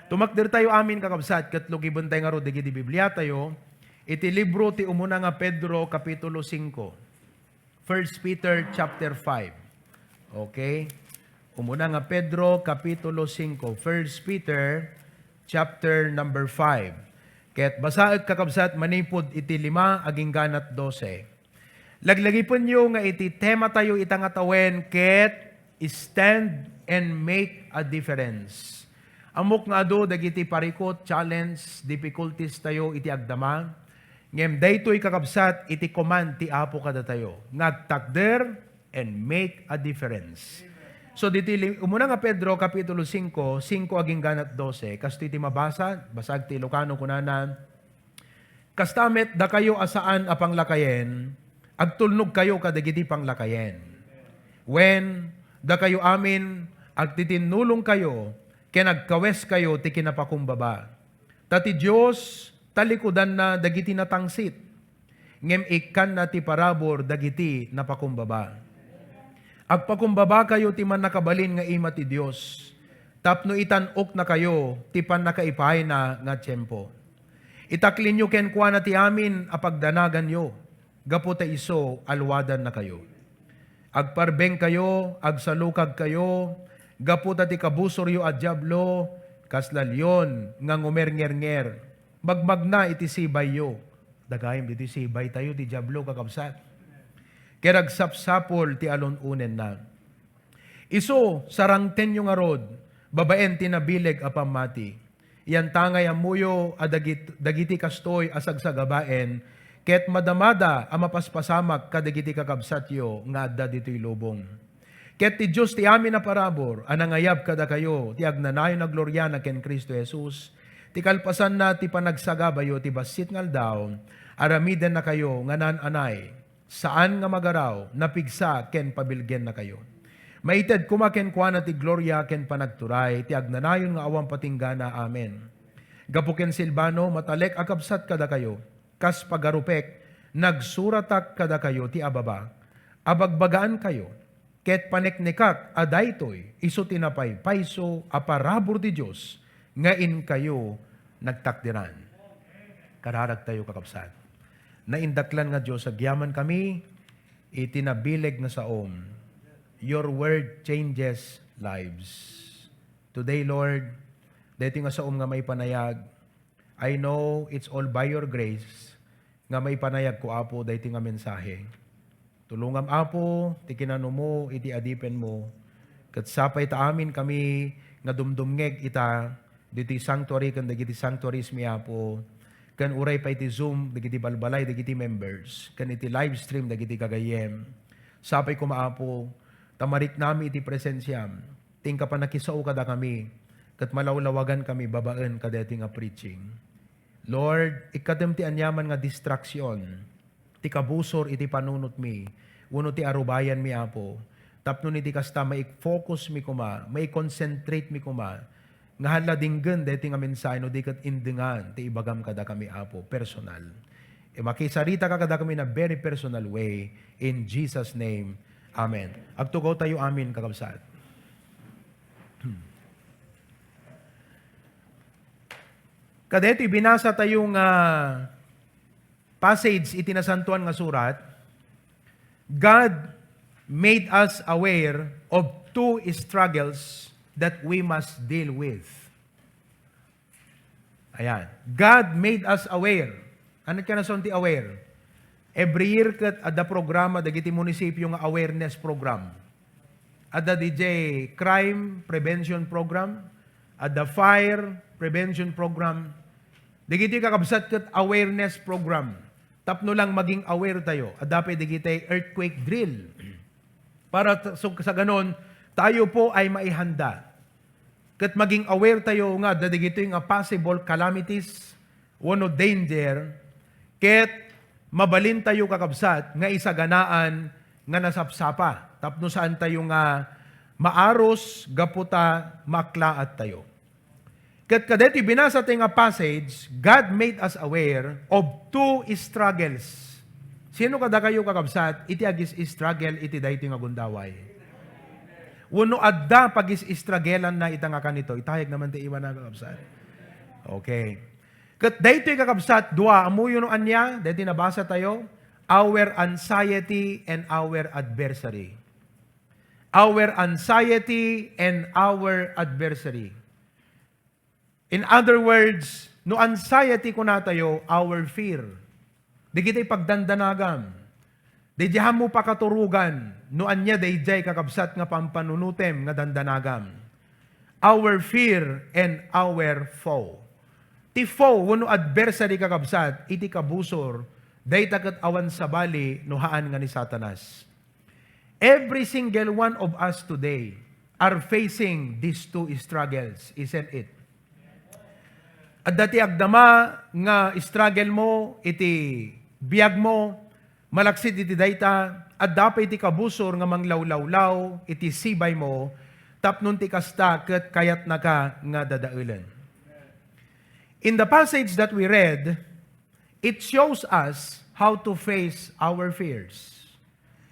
Tumakder tayo amin kakabsat, katlugibon tayo nga ro, digiti Biblia tayo, iti libro ti umuna nga Pedro, Kapitulo 5. 1 Peter chapter 5. Okay? Umuna nga Pedro, Kapitulo 5. 1 Peter chapter number 5. Ket basaag kakabsat, manipod iti 5, aging ganat 12. Laglagipon nyo nga iti tema tayo itang atawen, ket stand and make a difference. Amok nga ado, dagiti parikot, challenge, difficulties tayo iti agdama. Ngem daytoy kakabsat, iti command ti Apo kada tayo. Ngagtakder and make a difference. So diti umuna nga Pedro, Kapitulo 5, 5 aging ganat 12. Kasto iti mabasa, basag ti Ilocano kunana, kastamet da kayo asaan apang lakayen, agtulnog kayo kadagiti panglakayen. When da kayo amin, agtitinulong kayo, kaya nagkawes kayo, ti kinapakumbaba. Tati Diyos, talikudan na dagiti natangsit. Ngem ikan na ti parabor, dagiti napakumbaba. Agpakumbaba kayo, ti man nakabalin nga ima ti Diyos. Tapno itanok na kayo, ti pan nakaipay na nga tiyempo. Itaklin nyo kenkwa na ti amin, apagdanagan nyo. Gapo ta iso, alwadan na kayo. Agparbeng kayo, agsalukag kayo, gaputa ti kabusoryo at diablo, kaslalyon, nga ngumer-nger-nger. Magmagna iti sibay yo. Dagayim diti sibay tayo, ti diablo kakabsat. Keragsapsapol ti alon-unen na. Iso, sarangten yung arod, babaen tinabileg apamati. Iyan tangay amuyo, dagiti kastoy asagsagabaen, ket madamada amapaspasamak kadagiti kakabsat yo, nga adda dito'y lubong. Ket ti Diyos ti amin na parabor, anangayab kada kayo, ti agnanayon na glorya na ken Kristo Jesus, ti kalpasan na ti panagsagabayo, ti basit ngal daw, aramiden na kayo, nga nan-anay, saan nga magaraw, napigsa ken pabilgen na kayo. Maited kumaken kwa na ti glorya ken panagturay, ti agnanayon nga awang patinggana, amen. Gapuken Silvano, matalek akabsat kada kayo, kas pagarupek, nagsuratak kada kayo, ti ababa, abagbagaan kayo, ket paneknekak adaytoy iso tinapay paiso aparabor ti Dios ngain kayo nagtakdiran. Kararag tayo kakabsat. Naindaklan nga Dios agyaman kami itinabileg nga saom. Your word changes lives. Today, Lord, dito nga saom nga may panayag, I know it's all by your grace nga may panayag ko Apo dito nga mensahe. Tulungam Apo, ti kinano mo, iti adipen mo. Kat sapay ta amin kami, nga dumdumngeg ita, diti sanctuary, kan dagiti sanctuaries mi Apo. Kan uray pa iti Zoom, dagiti balbalay, dagiti members. Kan iti live stream, dagiti kagayem. Sapay ko maapo, tamarik nami iti presensyam. Tingka pa nakisao kada kami, kat malawlawagan kami, babaan kada iti nga preaching. Lord, ikadem ti anyaman nga distraksyon, ti kabusor iti panunot mi, uno ti arubayan mi Apo, tapno iti kasta maik-focus mi kuma, maik-concentrate mi kuma, nga hala dinggan deti nga mensahe no di kat indingan, ti ibagam kada kami Apo, personal. E makisarita ka kada kami na very personal way, in Jesus' name, Amen. Agtugaw tayo amin kakabsat. Kadeti, binasa tayong passage itinasantuan nga surat, God made us aware of two struggles that we must deal with. Ayan. God made us aware. Ano ka na sonti aware? Every year kat ada programa dagiti munisipyo nga awareness program. Ada DJ crime prevention program, ada fire prevention program. Dagiti kakabsat kat awareness program. Tapno lang maging aware tayo. Adape digitay earthquake drill. Para sa ganon, tayo po ay maihanda. Kat maging aware tayo nga, dadigito yung possible calamities, wano danger, ket mabalin tayo kakabsat, nga isaganaan, nga nasapsapa. Tapno saan tayo nga maaros, gaputa, maklaat tayo. Kat kadeti binasa tayo nga passage, God made us aware of two struggles. Sino kada kayo kakabsat, iti agis struggle, iti dayto nga gundaway. Wano adda pag-istragelan na itang kanito. Itahig naman ti iwan na kakabsat. Okay. Kat daytoy kakabsat, dua, amuyo no anya, dahil nabasa tayo, our anxiety and our adversary. Our anxiety and our adversary. In other words, no anxiety ko na tayo, our fear. Di kita'y pagdandanagam. Di diyan mo pakaturugan, no anya dayjay kakabsat nga pampanunutem nga dandanagam. Our fear and our foe. Ti foe, wano adversary kakabsat, iti kabusor, day takat awan sa bali, nuhaan nga ni Satanas. Every single one of us today are facing these two struggles, isn't it? At dati agdama nga struggle mo, iti biyag mo, malaksit iti dayta, at dapat iti kabusor nga manglawlawlaw, iti sibay mo, tapnon ti kasta ket kayat naka nga dadaulen. In the passage that we read, it shows us how to face our fears.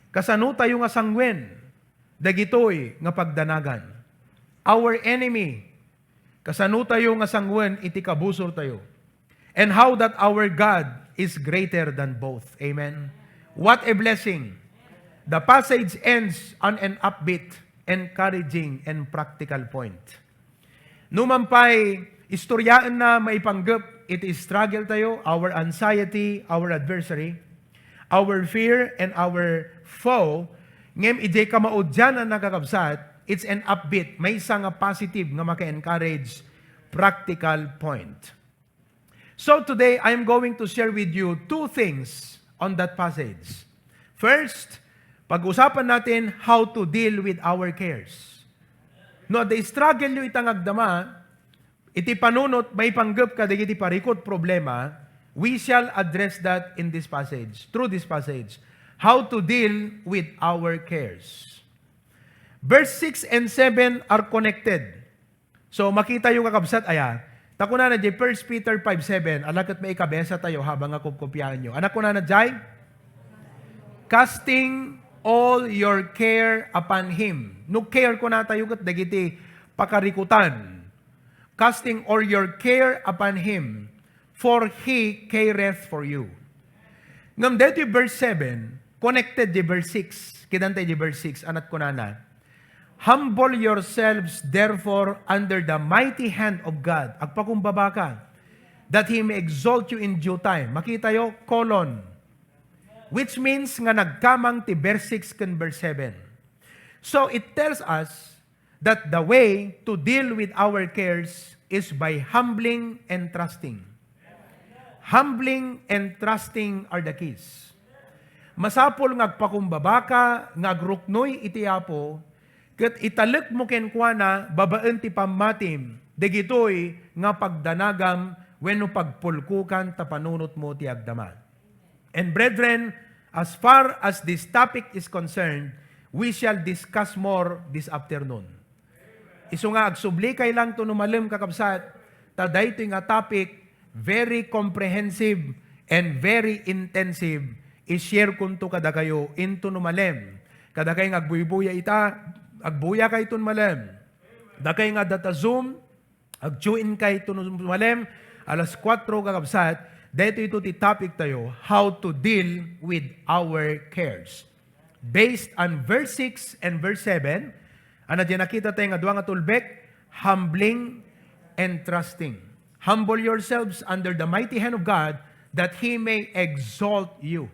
Kasano tayo nga sangwen, dagitoy nga pagdanagan. Our enemy, kasano tayo nga sangwen, iti kabusor tayo. And how that our God is greater than both. Amen? What a blessing. The passage ends on an upbeat, encouraging, and practical point. Numampay, istoryaan na maipanggap, it is struggle tayo, our anxiety, our adversary, our fear, and our foe, ngem ijay kamaudyan ang nakakabsat, it's an upbeat, may isang positive nga maka-encourage, practical point. So today, I'm going to share with you two things on that passage. First, pag-usapan natin how to deal with our cares. No, the struggle nyo itang agdama, iti panunot, may panggap ka, iti parikot problema, we shall address that in this passage, through this passage. How to deal with our cares. Verse 6 and 7 are connected. So, makita yung kakabsat, tako na jay 1 Peter 5:7, alakot may ikabesa tayo habang ako kopyahan nyo. Anak ko na jay, casting all your care upon Him. No care ko na tayo kat dagiti pakarikutan. Casting all your care upon Him, for He careth for you. Ngam dito verse 7, connected di verse 6, kidantay di verse 6, anak ko na. Humble yourselves therefore under the mighty hand of God, agpakumbaba ka, that He may exalt you in due time. Makita yo, colon. Which means nga nagkamang ti verse 6 kan verse 7. So it tells us that the way to deal with our cares is by humbling and trusting. Humbling and trusting are the keys. Masapol ngagpakumbaba ka, ngagruknoy iti apo, ket italek mo kenkwana, babaan ti pammatim, dagitoy nga pagdanagam, wenno pagpulkukan tapanunot mo ti agdama. And brethren, as far as this topic is concerned, we shall discuss more this afternoon. Isu nga agsubli kay lang to numalim kakabsat, taday ito nga topic, very comprehensive and very intensive, i-share kunto kada kayo into numalim. Kada kayo nga agbuybuya ita, agbuya kay ito numalim. Da kayo nga data Zoom, agjuin kay ito numalim, alas 4 kakabsat, dito ito ti topic tayo, how to deal with our cares. Based on verse 6 and verse 7, ano dyan nakita tayo nga duwa nga tulbek, humbling and trusting. Humble yourselves under the mighty hand of God that He may exalt you.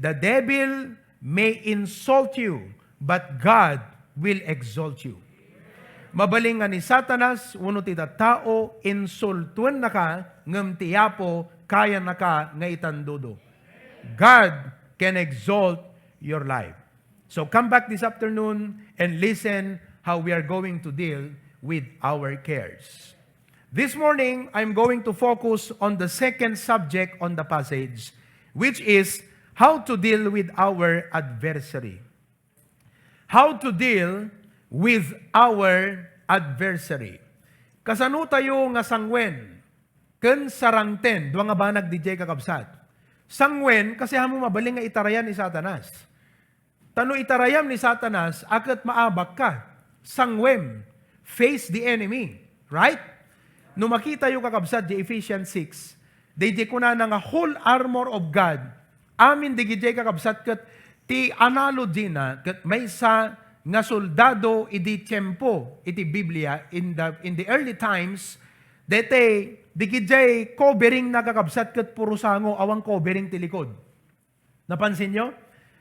The devil may insult you, but God will exalt you. Mabaling nga ni Satanas, uno ti tao, insultuan na ka, ngam tiyapo, kaya na ka, nga itandudo. God can exalt your life. So come back this afternoon and listen how we are going to deal with our cares. This morning, I'm going to focus on the second subject on the passage, which is how to deal with our adversary. How to deal with our adversary. Kasano tayo nga sangwen, ken sarangten, duwa nga banag DJ kakabsat. Sangwen, kasi hamo mabaling nga itarayan ni Satanas. Tano itarayam ni Satanas, akat maabak ka. Sangwem. Face the enemy. Right? No makita yung kakabsat di Ephesians 6, di kuna na nga whole armor of God, amin di gijay kakabsat kat ti analogy na kat may sa nga soldado iti tiyempo iti Biblia in the early times, dete di gijay covering na kakabsat kat puro sango awang covering ti likod. Napansin nyo?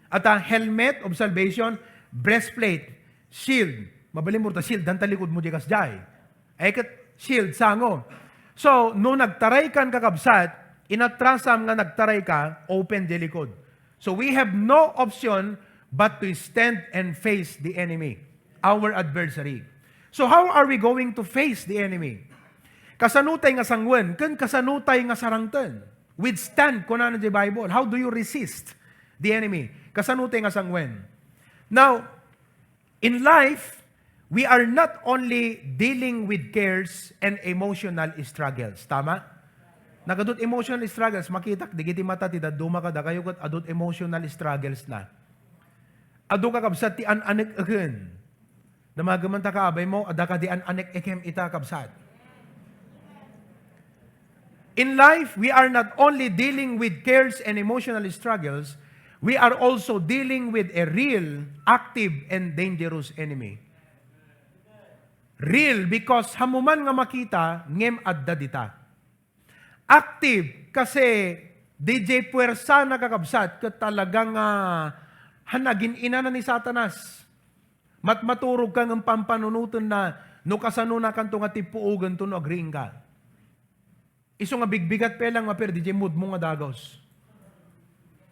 At ang helmet of salvation, breastplate, shield. Mabalim mo ta shield, dan talikod mo di kasjay. Ay kat shield, sango. So, no nagtaray kan kakabsat, inatrasam nga nagtaray ka, open di likod. So, we have no option but to stand and face the enemy, our adversary. So, how are we going to face the enemy? Kasanutay nga sangwen, kan kasanutay nga sarangten. Withstand, kuna na di Bible. How do you resist the enemy? Kasanutay nga sangwen. Now, in life, we are not only dealing with cares and emotional struggles. Tama? Nagadot emotional struggles, makita, digiti mata, duma ka, da kayo kat adot emotional struggles na. Ado ka kabsat, ti an-anek agen. Damagaman ta kaabay mo, ada ka di an-anek ekem ita kabsat. In life, we are not only dealing with cares and emotional struggles, we are also dealing with a real, active, and dangerous enemy. Real because hamuman nga makita, ngem adda dita. Active kasi DJ puwersa na kakabsat kat talagang hanagin ina na ni Satanas. Maturog ka ng pampanunutan na no kasano na kanto nga tipuugan to no agriing ka. Iso nga bigbigat pelang maper DJ mood mo nga dagos.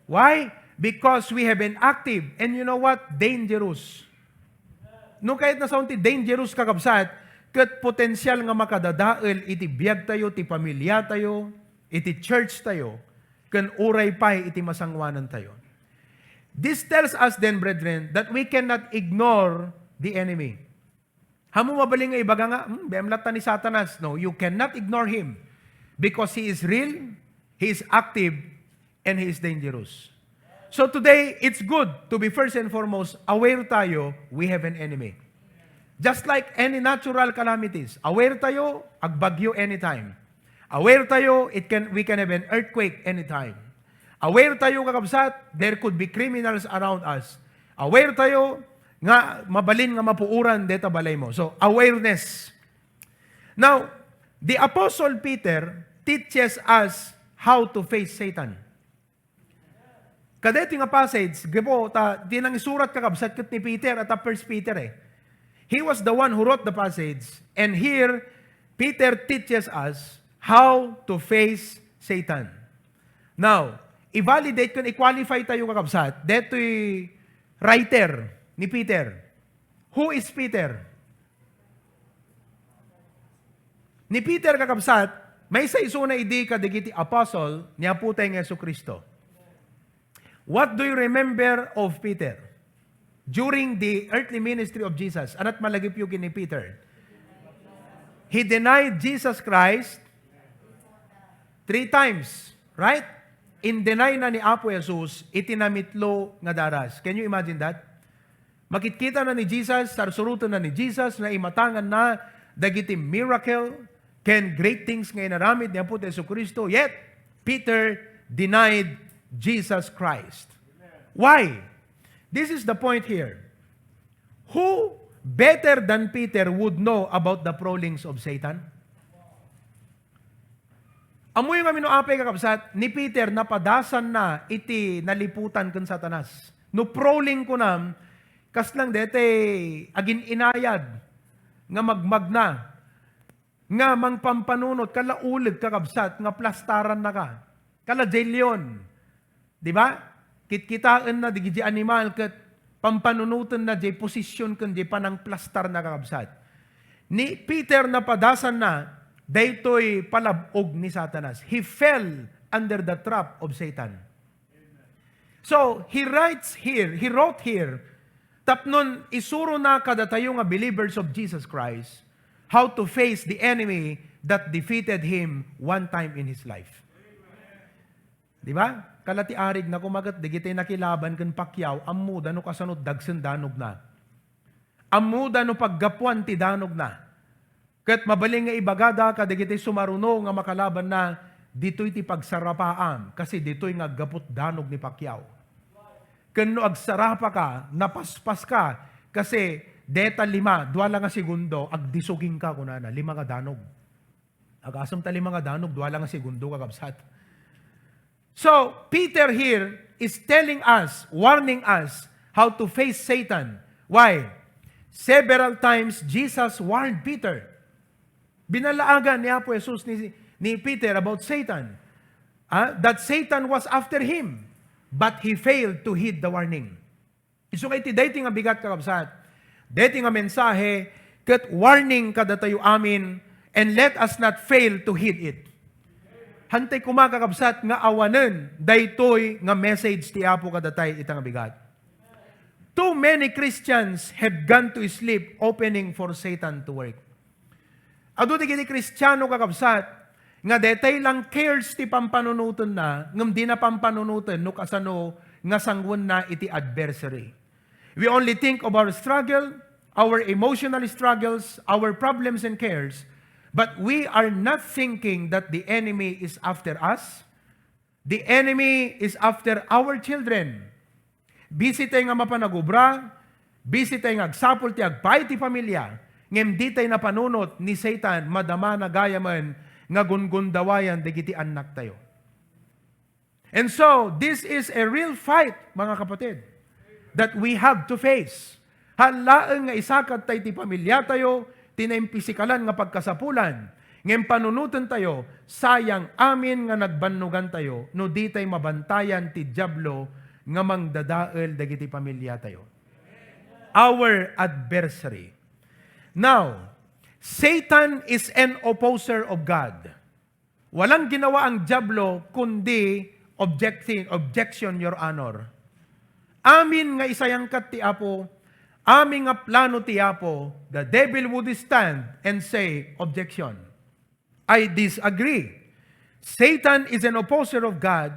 Why? Because we have been active and you know what? Dangerous. No kahit na saunti dangerous kakabsat, kat potensyal nga makadadael iti biyag tayo, iti pamilya tayo, iti church tayo, kan uray pay iti masangwanan tayo. This tells us then, brethren, that we cannot ignore the enemy. Hamu mabaling nga ibaga nga, bemlata ni Satanas. No, you cannot ignore him because he is real, he is active, and he is dangerous. So today, it's good to be first and foremost aware tayo, we have an enemy. Just like any natural calamities, aware tayo, agbagyo anytime. Aware tayo, we can have an earthquake anytime. Aware tayo kakabsat, there could be criminals around us. Aware tayo, nga mabalin nga mapuuran deta balay mo. So, awareness. Now, the Apostle Peter teaches us how to face Satan. Kadeti nga passage, gibo, dinang isurat kakabsat kat ni Peter at 1 Peter eh. He was the one who wrote the passage. And here, Peter teaches us how to face Satan. Now, i-validate kung i-qualify tayo kakabsat, deto'y writer ni Peter. Who is Peter? Ni Peter kakabsat, may sa iso na idi kadigiti apostle ni aputay ng Jesucristo. What do you remember of Peter? During the earthly ministry of Jesus, anat malagip yung ni Peter. He denied Jesus Christ 3 times, right? In deny na ni Apo Jesus, itinamitlo nga daras. Can you imagine that? Makikita na ni Jesus, sarsurutan na ni Jesus, na imatangan na dagiti miracle, can great things nga inaramid ni Apo Jesucristo, yet Peter denied Jesus Christ. Why? This is the point here. Who better than Peter would know about the prowlings of Satan? Amoy nga minuapay kakabsat, ni Peter napadasan na iti naliputan kan Satanas. No prowling ko nam, kas lang dete agin inayad, nga magmagna, nga mangpampanunot, kala ulig kakabsat, nga plastaran na ka, kala jailyon. Di ba? Kitkitaan na, di animal, kat pampanunutan na, di posisyon kan, di panang plastar na kakabsat. Ni Peter na padasan na, daytoy palabog ni Satanas. He fell under the trap of Satan. So, he wrote here, tapnon isuro na kada tayo nga believers of Jesus Christ, how to face the enemy that defeated him one time in his life. Di ba? Kalati arig na kumagat, di kita nakilaban kan Pacquiao, amuda no kasanod dagsen danog na. Amuda no paggapuan ti danog na. Kat mabaling nga ibagada ka, di kita sumaruno nga makalaban na, dito'y ti pagsarapaam, kasi dito'y nga gapot danog ni Pacquiao. Kano agsarapa ka, napaspas ka, kasi deta 5, 2 nga segundo, agdisuging ka kunana, 5 nga danog. Agasam ta 5 nga danog, 2 nga segundo kakabsat. So, Peter here is telling us, warning us, how to face Satan. Why? Several times, Jesus warned Peter. Binalaagan ni Apo Jesus ni Peter about Satan. That Satan was after him, but he failed to heed the warning. So kay ti dating nga bigat kakabsat, dating nga mensahe, kat warning kada tayo amin, and let us not fail to heed it. Hantay kumakakabsat nga awanen, daytoy nga message ti Apo kada tayo itang bigat. Too many Christians have gone to sleep opening for Satan to work. Ado ti kiti Kristiyano kakabsat, nga detay lang cares ti pampanunutan na, ngam di na pampanunutan, no kasano, nga sangwan na iti adversary. We only think of our struggle, our emotional struggles, our problems and cares, but we are not thinking that the enemy is after us. The enemy is after our children. Busy tayo nga mapanagubra, busy tayo nga agsapol ti agpay ti pamilya, ngem di tayo napanunot ni Satan, madama na gayaman, nga gungundawayan digiti anak tayo. And so, this is a real fight, mga kapatid, that we have to face. Halaang nga isakad tayo ti pamilya tayo, tinaimpsikalan nga pagkasapulan, ngem panunutan tayo, sayang amin nga nagbannugan tayo, no di tayo mabantayan ti Diablo nga mangdadael dagiti pamilya tayo. Our adversary. Now, Satan is an opposer of God. Walang ginawa ang Diablo kundi objection, Your Honor. Amin nga isayangkat ti Apo, amin nga plano ti Apo, the devil would stand and say, objection. I disagree. Satan is an opposer of God,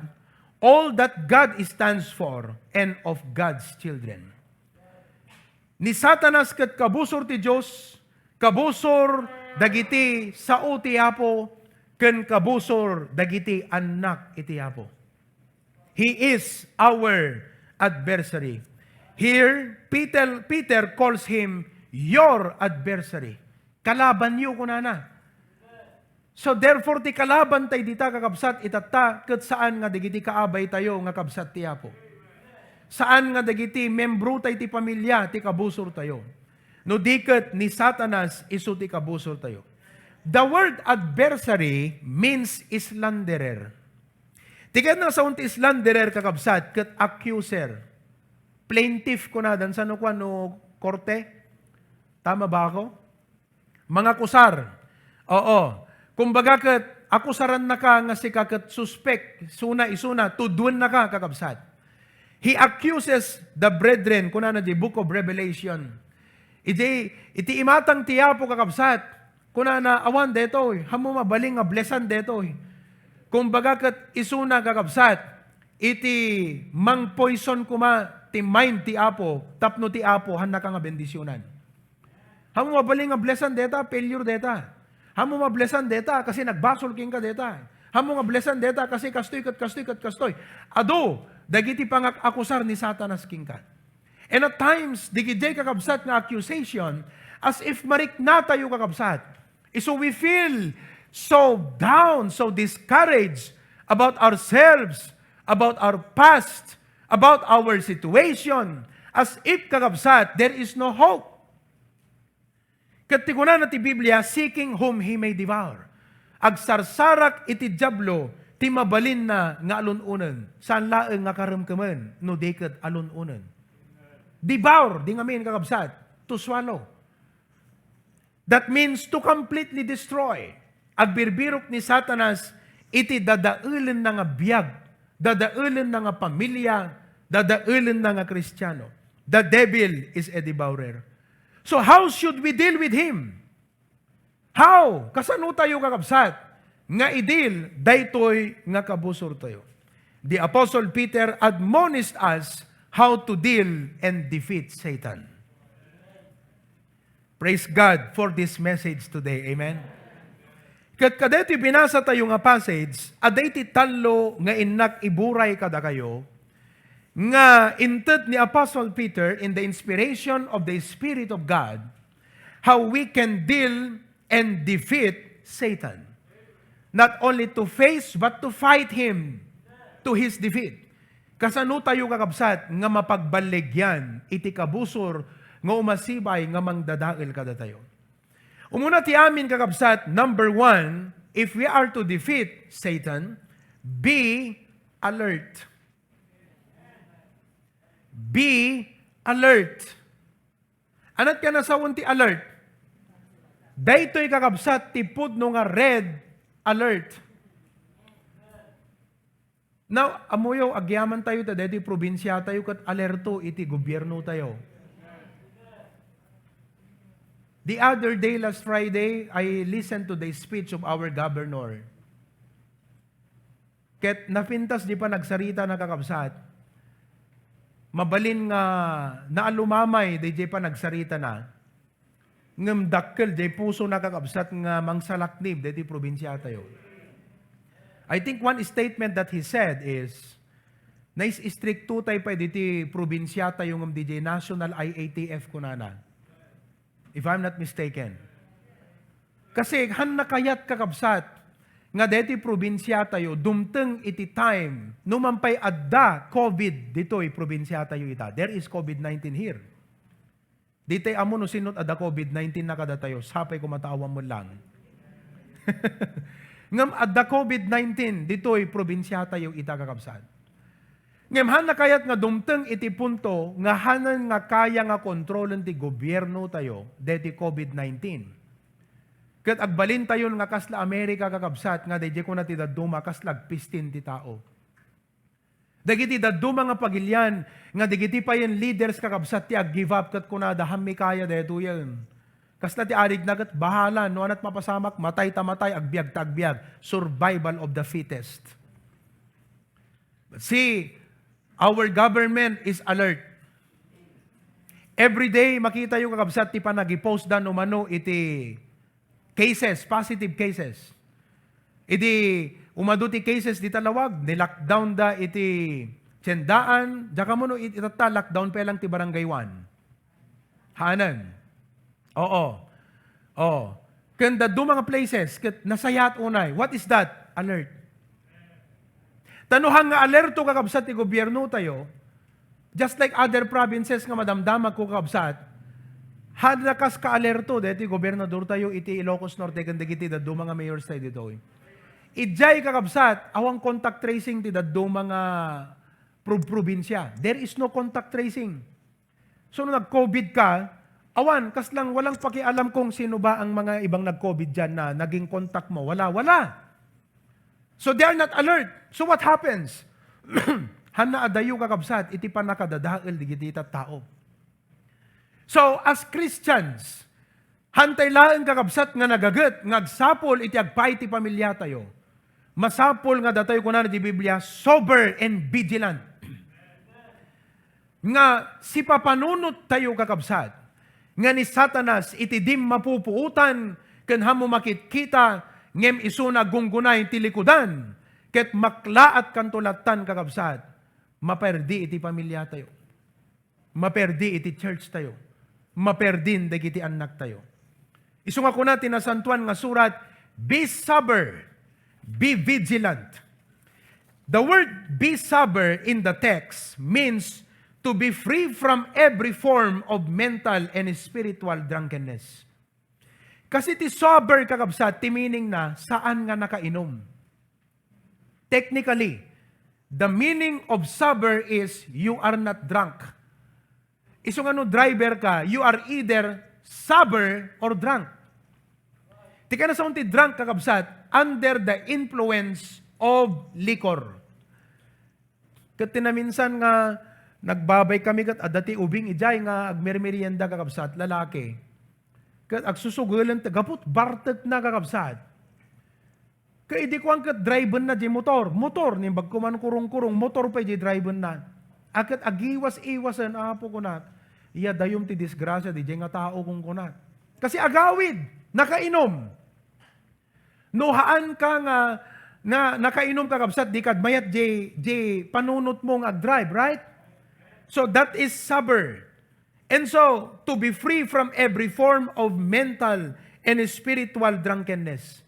all that God stands for, and of God's children. Ni Satanas ket kabusor ti Diyos, kabusor dagiti sao ti Apo, ken kabusor dagiti anak iti Apo. He is our adversary. Here, Peter calls him your adversary. Kalaban niyo kunana. So therefore, ti kalaban tayo dita kakabsat itata, ket saan nga dagiti kaabay tayo nga kabsat ti Apo. Saan nga dagiti membro tayo ti pamilya, ti kabusor tayo. No diket ni Satanas isu ti kabusor tayo. The word adversary means slanderer. Tikat na sa unti slanderer kakabsat, ket accuser. Plaintiff ko na, dan sa no korte. Tama ba ako? Mga kusar. Oo. Kumbaga ket akusaran na ka nga si kaket suspect, isuna, tudun na ka kakabsat. He accuses the brethren, kuna na di book of Revelation. Iti imatang tiyapo kakabsat, kuna na awan detoy, hamo mabaling nga blesan detoy. Kumbaga ket isuna kakabsat, iti mang poison kuma, ti mind ti Apo, tapno ti Apo, handa ka nga bendisyonan. Hamo mabaling nga blesan deta, failure deta. Hamo mablesan deta, kasi nagbasol king ka deta. Hamo nga blesan deta, kasi kastoy. Ado, dagiti pang-akusar ni Satanas king ka. And at times, digidjay kakabsat nga accusation, as if marikna tayo kakabsat. So we feel so down, so discouraged about ourselves, about our past, about our situation, as if kakabsat, there is no hope. Katikunan na ti Biblia, seeking whom he may devour. Agsarsarak iti Diablo, ti mabalin na nga alununan, saan laeng nga karamkaman, no dekad alununan. Devour, di nga min kakabsat, to swallow. That means to completely destroy. Agbirbirok ni Satanas, iti dadaulen na nga biyag, dadaulen na nga pamilya, dadaulen na nga Kristiyano. The devil is a devourer. So how should we deal with him? How? Kasano tayo kakabsat? Nga idil, daytoy nga kabusor tayo. the Apostle Peter admonished us how to deal and defeat Satan. Praise God for this message today. Amen? Kat kadeti binasa tayo nga passage, aday ti talo nga inak iburay kada kayo, nga inted ni Apostle Peter in the inspiration of the Spirit of God, how we can deal and defeat Satan. Not only to face, but to fight him to his defeat. Kasano tayo kakabsat nga mapagbaligyan, iti kabusor, nga umasibay, nga mangdadail kada tayo. Umuna ti amin kakabsat, number 1, if we are to defeat Satan, be alert. Be alert. Anat ka na sa unti alert? Daytoy kakabsat tipod no nga red alert. Now, amuyo agyaman tayo ta deti probinsya tayo kat alerto iti gobyerno tayo. The other day, last Friday, I listened to the speech of our governor. Ket napintas di pa nagsarita na kakabsat. Mabalin nga naalumamay, di pa nagsarita na. Ngam dakkel, di puso nakakabsat nga mangsalaknib, di probinsya tayo. I think one statement that he said is, nais-stricto tayo pa di probinsya tayo ngam di national IATF kunana. If I'm not mistaken. Kasi han nakayat kakabsat, nga deti probinsya tayo, dumteng iti time, numampay adda COVID, dito'y probinsya tayo ita. There is COVID-19 here. Dito'y amo no sinot adda COVID-19 na kada tayo, sapay kumatawa mo lang. Ngam adda COVID-19, dito'y probinsya tayo ita kakabsat. Ngam han nakayat nga dumteng iti punto, nga hanan nga kaya nga kontrolan ti gobyerno tayo, deti COVID-19. Kat agbalin tayo nga kasla Amerika kakabsat, nga dayjay ko na ti daduma kasla agpistin ti tao. Dagiti daduma nga pagilyan, nga dagiti pa yung leaders kakabsat ti ag-give up kat kunada hammi kaya deto yan. Kasla ti arig na kat bahala, no anat mapasamak, matay ta matay, agbiag ta agbiag. Survival of the fittest. But see, our government is alert. Every day, makita yung kakabsat ti pa nag-post dan umano iti cases, positive cases. Iti umaduti cases di talawag, ni-lockdown da iti tiyendaan, daka mo no itata lockdown pa lang ti barangay 1. Hanan. Oo. Kanda do mga places, kat nasayat unay. What is that? Alert. Tanuhang nga alerto kakabsat ti gobyerno tayo, just like other provinces nga madamdamag ko kakabsat, had nakas ka-alerto, deti gobernador tayo, iti Ilocos Norte, kandigiti, daddo mga mayors tayo dito. Ijay kakabsat, awang contact tracing ti daddo mga probinsya. There is no contact tracing. So, nung nag-COVID ka, awan, kas lang, walang pakialam kung sino ba ang mga ibang nag-COVID dyan na naging contact mo. Wala. So, they are not alert. So, what happens? Hana adayo kakabsat, iti pa nakadadail, digiti tao. So, as Christians, hantay laeng kakabsat nga nagagat, ngagsapol iti agpay ti pamilya tayo. Masapol nga datayo kunan di Biblia, sober and vigilant. Nga si papanunot tayo kakabsat, nga ni Satanas iti dim mapupuutan, ken hamo makitkita, ngem isuna gunggunay ti likudan, ket maklaat kantulatan kakabsat, maperdi iti pamilya tayo. Maperdi iti church tayo. Maperdin dagiti anak tayo. Isu nga kuna tinasantuan nga surat, be sober, be vigilant. The word be sober in the text means to be free from every form of mental and spiritual drunkenness. Kasi ti sober kakabsat, ti meaning na saan nga nakainom. Technically, the meaning of sober is you are not drunk. Isong ano driver ka, you are either sober or drunk. Di ka na sa unti drunk kakabsat, under the influence of liquor. Kat tinaminsan nga, nagbabay kami kat adati ubing ijay nga agmermerienda kakabsat, lalaki. Kat agsusugulan, gapot bartet na kakabsat. Kaya di ko ang driven na di motor. Motor, ni bagkuman kurong-kurong, motor pa di driven na. Akat agiwas-iwasan, apo ko na. Iya dayom ti disgrasya, di nga tao kong kunat. Kasi agawid, nakainom. Nuhaan ka nga, na nakainom ka kapsat, di kadmayat di panunot mong ag-drive, right? So that is sober. And so, to be free from every form of mental and spiritual drunkenness.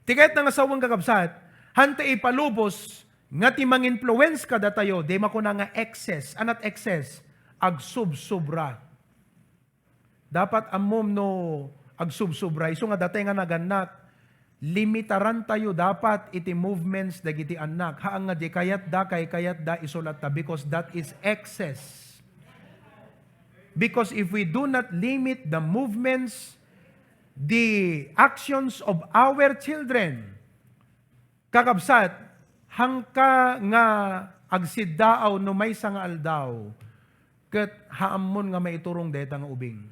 Tikait na nga sawang kakabsat, hanta ipalubos, nga timang influence ka datayo, di makuna nga excess, anat excess, ag subsubra. Dapat amom no ag subsubra, iso nga datay nga naganak, limitaran tayo dapat iti movements dagiti anak, haang nga di kayat da isulat ta, because that is excess. Because if we do not limit the movements, the actions of our children, kakabsat, hangka nga agsiddaaw no may nga aldaw, ket haamon nga maiturong deta nga ubing.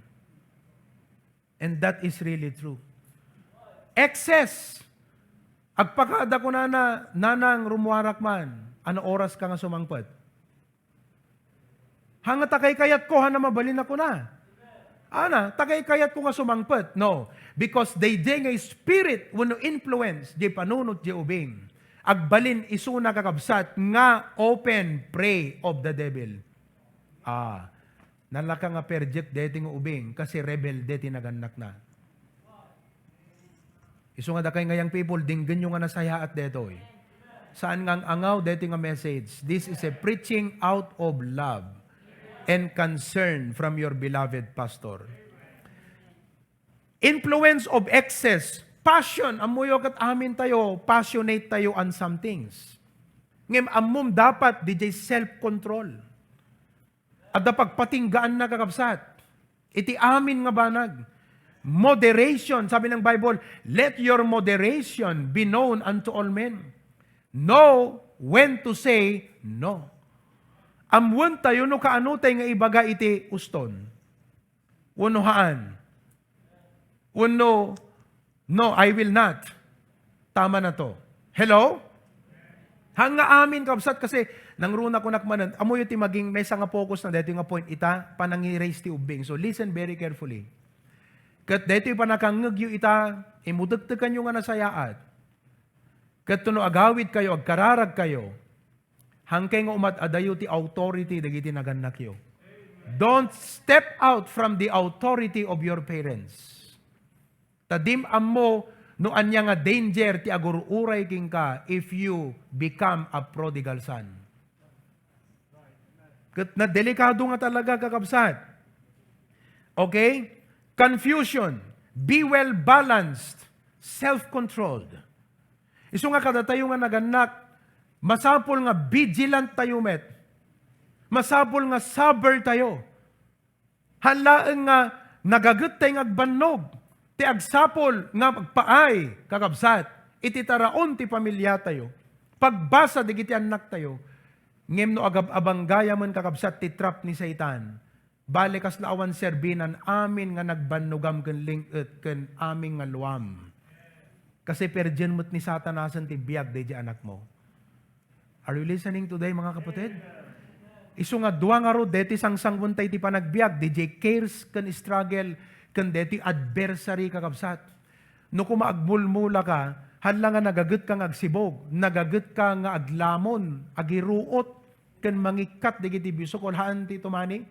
And that is really true. Excess. Agpakada ko nanang rumuwarak man, ano oras ka nga sumangpet? Hanga takay kayat ko, hana mabalin ako na. Ana, takay kayat ko nga sumangpet. No. Because they nga spirit wano influence di panunot di ubing. Agbalin isuna kakabsat nga open prey of the devil. Nalaka nga perjet deti nga ubing kasi rebel deti naganak na. Isu nga dakay ngayang people, dinggan nyo nga nasaya at detoy. Saan nga angaw deti nga message? This is a preaching out of love and concern from your beloved pastor. Influence of excess, passion, amuyo kat amin tayo, passionate tayo on some things. Ngem amum dapat DJ self-control. At dapat patinggaan na kakabsat. Iti amin nga banag. Moderation, sabi ng Bible, let your moderation be known unto all men. Know when to say no. Amwan tayo no kaanutay nga ibaga iti uston. Unuhaan. Uno, no, I will not. Tama na to. Hello? Hanga amin kabsat kasi nangruna ko nakmanan, amoy iti maging may nga focus na dito nga point ita, panangi-raise ti ubing. So listen very carefully. Kat dito panakangagyo ita, imudagtagan nyo nga nasayaat. Kat tuno agawid kayo, agkararag kayo, hangkay nga adayo ti authority dagiti naganak yo. Don't step out from the authority of your parents. Tadim ammo no anya nga danger ti agururay king ka if you become a prodigal son. Kat na delikado nga talaga kakabsat. Okay? Confusion. Be well balanced. Self-controlled. Isu nga kada tayo nga naganak, masapol nga vigilant tayo met. Masapol nga sober tayo. Halaan nga nagagut tayo nga agbannog. Ti agsapol nga magpaay kakabsat. Iti taraon ti pamilya tayo. Pagbasa digiti anak tayo. Ngem no agab-abanggaya man kakabsat ti trap ni Satan. Balikas laawan serbinan amin nga nagbannugam ken lingket ken amin nga luam. Kasi perjen mo't ni Satanasan ti biag di anak mo. Are you listening today mga kapatid? Isu nga duwa nga ro deti sangsanggun tay ti panagbiag DJ cares ken struggle ken deti adversary kakabsat. No kuma agmulmula ka, hala nga nagaget ka nga agsibog, nagaget ka nga aglamon, agiruot ken mangikat digiti bisukol haan ti tumani.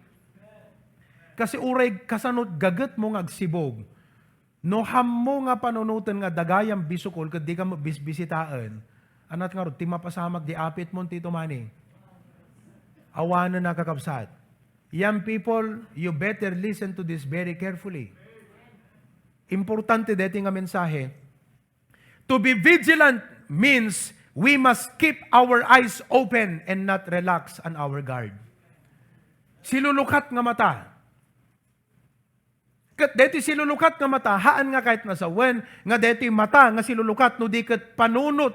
Kasi uray kasanot gaget mo nga agsibog. No hammo nga panunutan nga dagayam bisukol ket di ka bisbisitaan. Anat nga ro ti mapasamak di apit mo ti tumani. Awanan na kakabsat. Young people, you better listen to this very carefully. Importante dito nga mensahe. To be vigilant means we must keep our eyes open and not relax on our guard. Silulukat nga mata. Kat dito silulukat nga mata, haan nga kahit nasawen, nga dito mata, nga silulukat, no di kat panunot,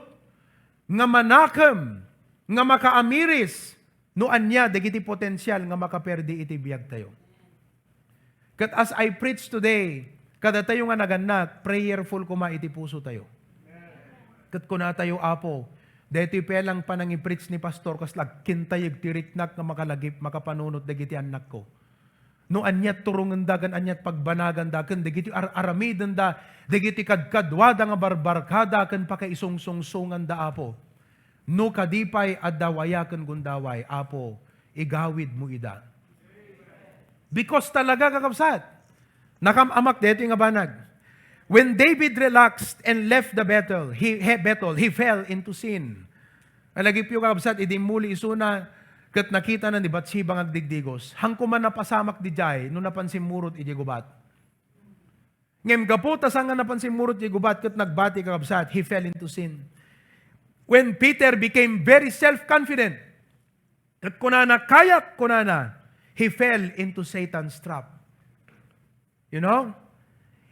nga manakam, nga makaamiris, no anya, dagiti potensyal nga makaperdi iti biyag tayo. Kat as I preach today, kada tayo nga naganak, prayerful kuma iti puso tayo. kat kuna tayo apo. Dito pelang panangiprits ni pastor kas kintayig tiriknak nga makalagip makapanunot dagiti anak ko. No anyat turungan dagan anyat pagbanagan dagan dagiti aramiden da dagiti kadkadwada nga barbarkada ken pakaisungsungsungan da apo. No kadipay adawaya ken gundaway apo igawid mo ida. Because talaga kakabsat. Nakamamak dito nga banag. When David relaxed and left the battle, he fell into sin. Alagip yung kakabsat, idi muli isuna, kat nakita na ni Bathsheba ng agdigdigos, hangkuman napasamak di jay, no napansin murot iji gubat. Ngem gaputa sa nga napansin murot iji gubat, kat nagbati kakabsat, he fell into sin. When Peter became very self-confident, kat kunana, kayak kunana, he fell into Satan's trap. You know?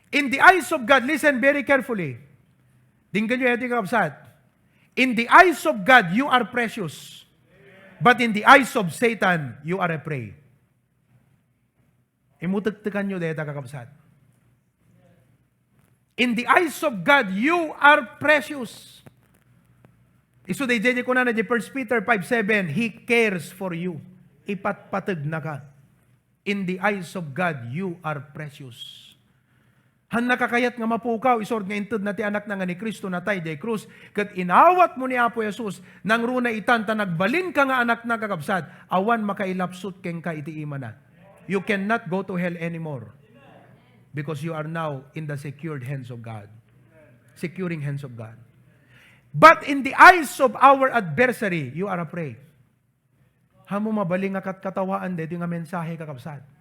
In the eyes of God, listen very carefully. Dinggan nyo ito kakabsat. In the eyes of God, you are precious. But in the eyes of Satan, you are a prey. Imutagtakan nyo dito kakabsat. In the eyes of God, you are precious. Iso day jay ko na 1 Peter 5:7, He cares for you. Ipatpatag na ka. In the eyes of God, you are precious. Han nakakayat nga mapukaw, isord nga intud na ti anak na nga ni Kristo na tay day krus, kat inawat mo ni Apo Jesus, nang runa itanta nagbalin ka nga anak na kakabsat, awan makailapsut keng ka iti ima na. You cannot go to hell anymore. Because you are now in the secured hands of God. Securing hands of God. But in the eyes of our adversary, you are a prey. Hamo mabaling nga katawaan dito nga mensahe kakabsat.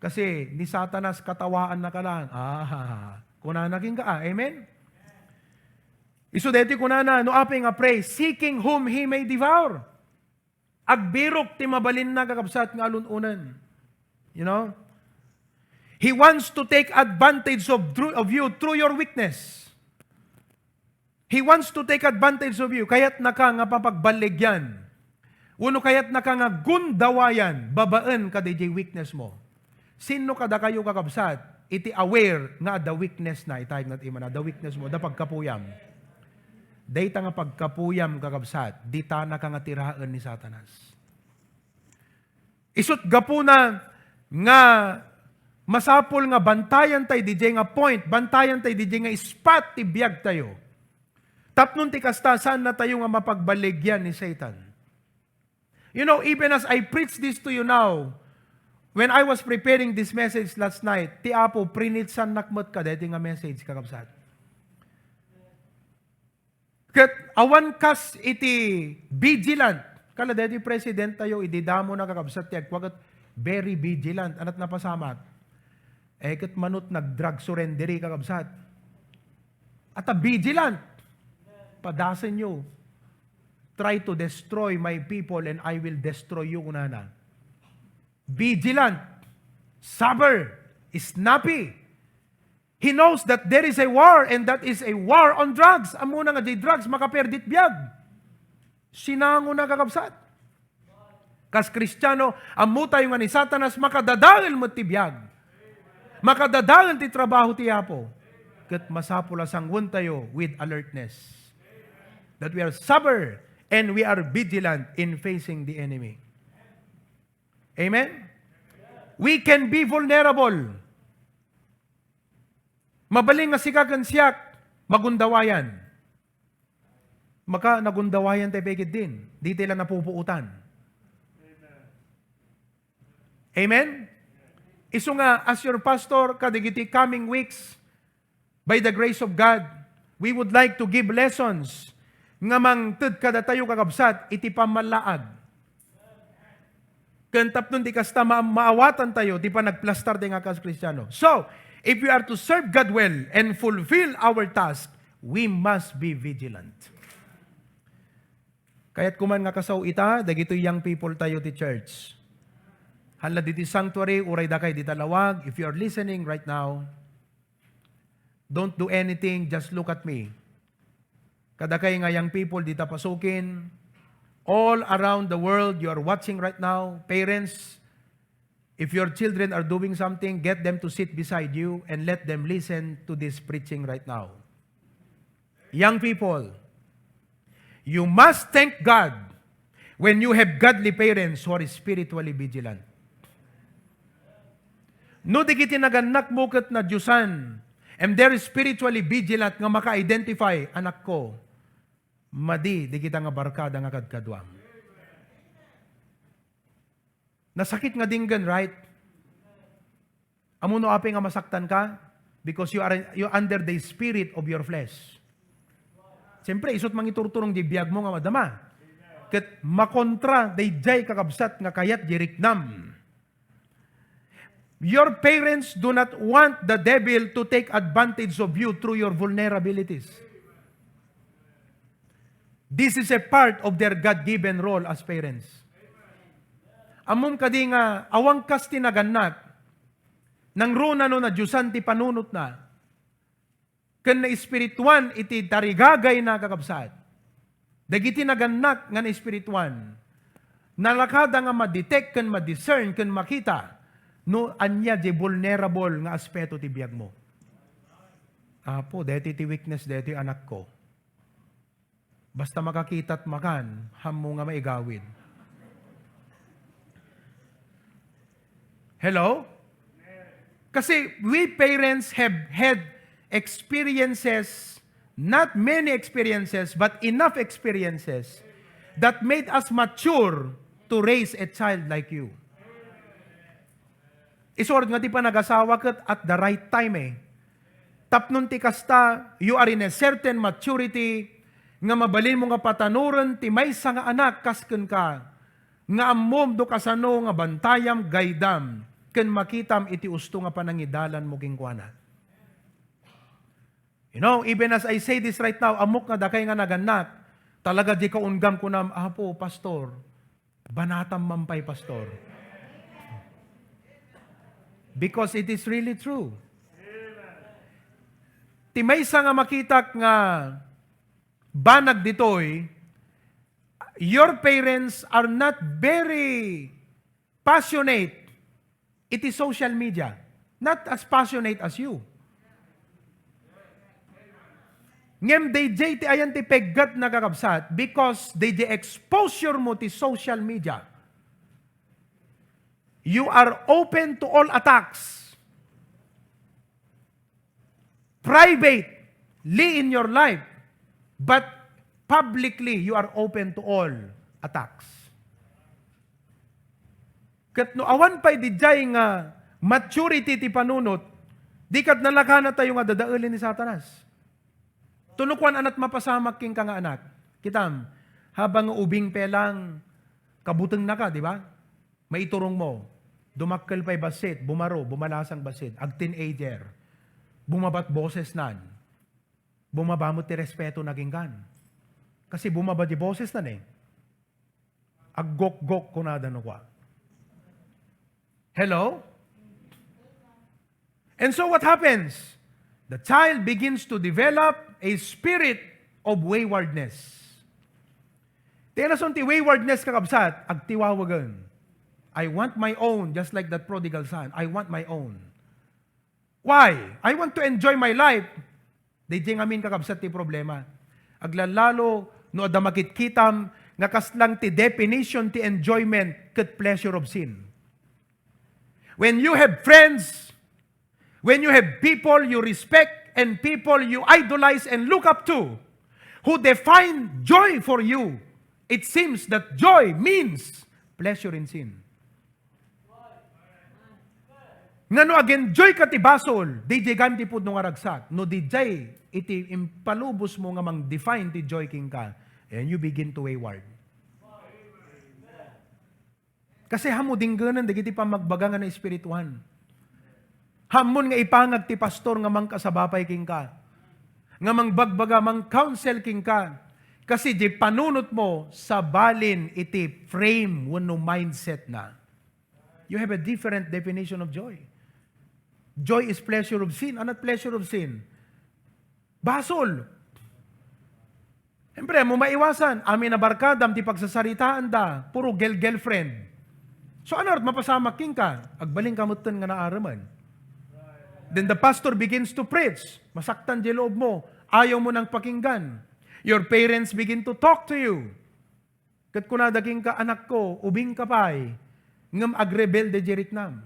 Kasi ni Satanas katawaan na ka lang. Kuna naging ka. Amen? Iso deti kuna na, no aping a pray, seeking whom he may devour. Agbirok ti mabalin na kakabsat nga alununan. You know? He wants to take advantage of you through your weakness. He wants to take advantage of you. Kaya't naka nga papagbaligyan. Uno kaya't naka nga gundawayan, babaan ka DJ weakness mo. Sino kada kayo kakabsat, iti aware nga the weakness na, itayag natin imana, the weakness mo, the pagkapuyam. Data nga pagkapuyam kakabsat, dita na ka nga tiraan ni Satanas. Isut gapuna nga masapol nga bantayan tayo, DJ nga point, bantayan tayo, DJ nga spot, tibiyag tayo. Tapnon ti kasta, saan na tayo nga mapagbaligyan ni Satan? You know, even as I preach this to you now, when I was preparing this message last night, ti Apo, prinitsan nakmat ka, dito nga message, kakabsat. Kat awan kas iti vigilant, kala dito president tayo, ididamo na kakabsat, tiyak, wagat very vigilant, anat napasamat. Kat manut nag-drug surrendery, kakabsat. At a vigilant, padasan nyo, try to destroy my people and I will destroy you, kunana. Vigilant, sober, snappy. He knows that there is a war and that is a war on drugs. Amuna nga di drugs, makaperdit biyag. Sinango na kakabsat. Kas Kristiyano, amu tayo nga ni Satanas, makadadangil mo ti biyag. Makadadangil ti trabaho ti Apo. Kat masapula sanggun tayo with alertness. That we are sober and we are vigilant in facing the enemy. Amen? We can be vulnerable. Mabaling nga sikagan siyak, magundawayan. Maka nagundawayan tayo pekit din. Di tayo lang napupuutan. Amen? Iso nga, as your pastor, kadigiti coming weeks, by the grace of God, we would like to give lessons nga mangted kada tayo kakabsat, iti pamalaag. Kantap nun di kasta maawatan tayo, di pa nagplastar di nga kas Kristiyano. So, if we are to serve God well and fulfill our task, we must be vigilant. Kaya't kuman nga kasaw ita, dagito young people tayo ti church. Hala diti sanctuary, uray da kay di talawag. If you are listening right now, don't do anything, just look at me. Kada kay nga young people di tapasukin, all around the world, you are watching right now. Parents, if your children are doing something, get them to sit beside you and let them listen to this preaching right now. Young people, you must thank God when you have godly parents who are spiritually vigilant. No di kiti naganak mo kat na Diyosan, and they're spiritually vigilant nga maka-identify, anak ko, madi, di kita nga barkada nga kadkadwam. Nasakit nga dinggan, right? Amuno api nga masaktan ka? Because you're under the spirit of your flesh. Siyempre, isot mangiturturong di biyag mo nga madama. Kat makontra, day jay kakabsat nga kayat jiriknam. Your parents do not want the devil to take advantage of you through your vulnerabilities. This is a part of their God-given role as parents. Amom kadi nga, awang kas tinaganak, nang runa no na Diyosan ti panunot na, kan na espirituan iti tarigagay na kakabsat. Dagiti naganak nga na espirituan, nalakada nga ma-detect, kan ma-discern, kan makita, no anya di vulnerable nga aspeto ti biyag mo. Apo, deti ti weakness, deti anak ko. Basta makakita't makan, hamo nga maigawin. Hello? Kasi we parents have had experiences, not many experiences, but enough experiences that made us mature to raise a child like you. Isorod nga ti pa nag-asawa kat at the right time eh. Tapnon ti kasta, you are in a certain maturity, nga mabalin mo nga patanuran ti maysa nga anak kasken ka, nga ammom do kasano nga bantayam gaydam, ken makitam iti usto nga panangidalan mo kingkuana. You know, even as I say this right now, amok nga dakay nga naganak, talaga di ka unggam ko na, apo, pastor, banatam mampay, pastor. Because it is really true. Ti maysa nga makitak nga banag ditoy, your parents are not very passionate. It is social media, not as passionate as you. Ngem they ti ayan ti peggat na kakabsat because they exposure mo ti social media. You are open to all attacks. Privately in your life, but publicly you are open to all attacks. Kat no awan pa'y di jay nga maturity ti panunot, di kat nalakana tayo nga dadaulin ni Satanas. Tunukwan anat mapasamak king ka nga anak. Kitam, habang ubing pelang, kabuteng na ka, di ba? Maiturong mo, dumakkel pa'y basit, bumaro, bumalasang basit, ag teenager, bumabat boses nan, bumabamot ti respeto naging kan. Kasi bumaba di boses nan eh. Aggok-gok ko na dano kwa. Hello? And so what happens? The child begins to develop a spirit of waywardness. Tinason ti waywardness kakabsat, agtiwawagan. I want my own, just like that prodigal son. I want my own. Why? I want to enjoy my life. Di amin kakabsat ti problema. Aglalalo, no adamakit kitam, nga kaslang ti definition ti enjoyment ket pleasure of sin. When you have friends, when you have people you respect and people you idolize and look up to, who define joy for you, it seems that joy means pleasure in sin. Nga no again, joy ka ti basol, di ganti po nung aragsak, no di jay, iti impalubos mo nga mang define ti joy king ka, and you begin to wayward. Kasi hamo dingganan, dagiti pa magbagangan na espirituan. Hamon nga ipangag ti pastor nga mang kasabapay king ka. Nga mang bagbaga, mang counsel king ka. Kasi di panunot mo sa balin iti frame wano mindset na. You have a different definition of joy. Joy is pleasure of sin. Anot pleasure of sin? Basol. Siyempre, mo maiwasan. Amin na barkadam, ti pagsasaritaan da. Puro girlfriend. So ano, mapasamak king ka. Agbaling kamutan nga naaraman. Then the pastor begins to preach. Masaktan di loob mo. ayaw mo nang pakinggan. Your parents begin to talk to you. Kat kunadaking ka, anak ko, ubing ka pa'y, ngam agrebelde jeritnam.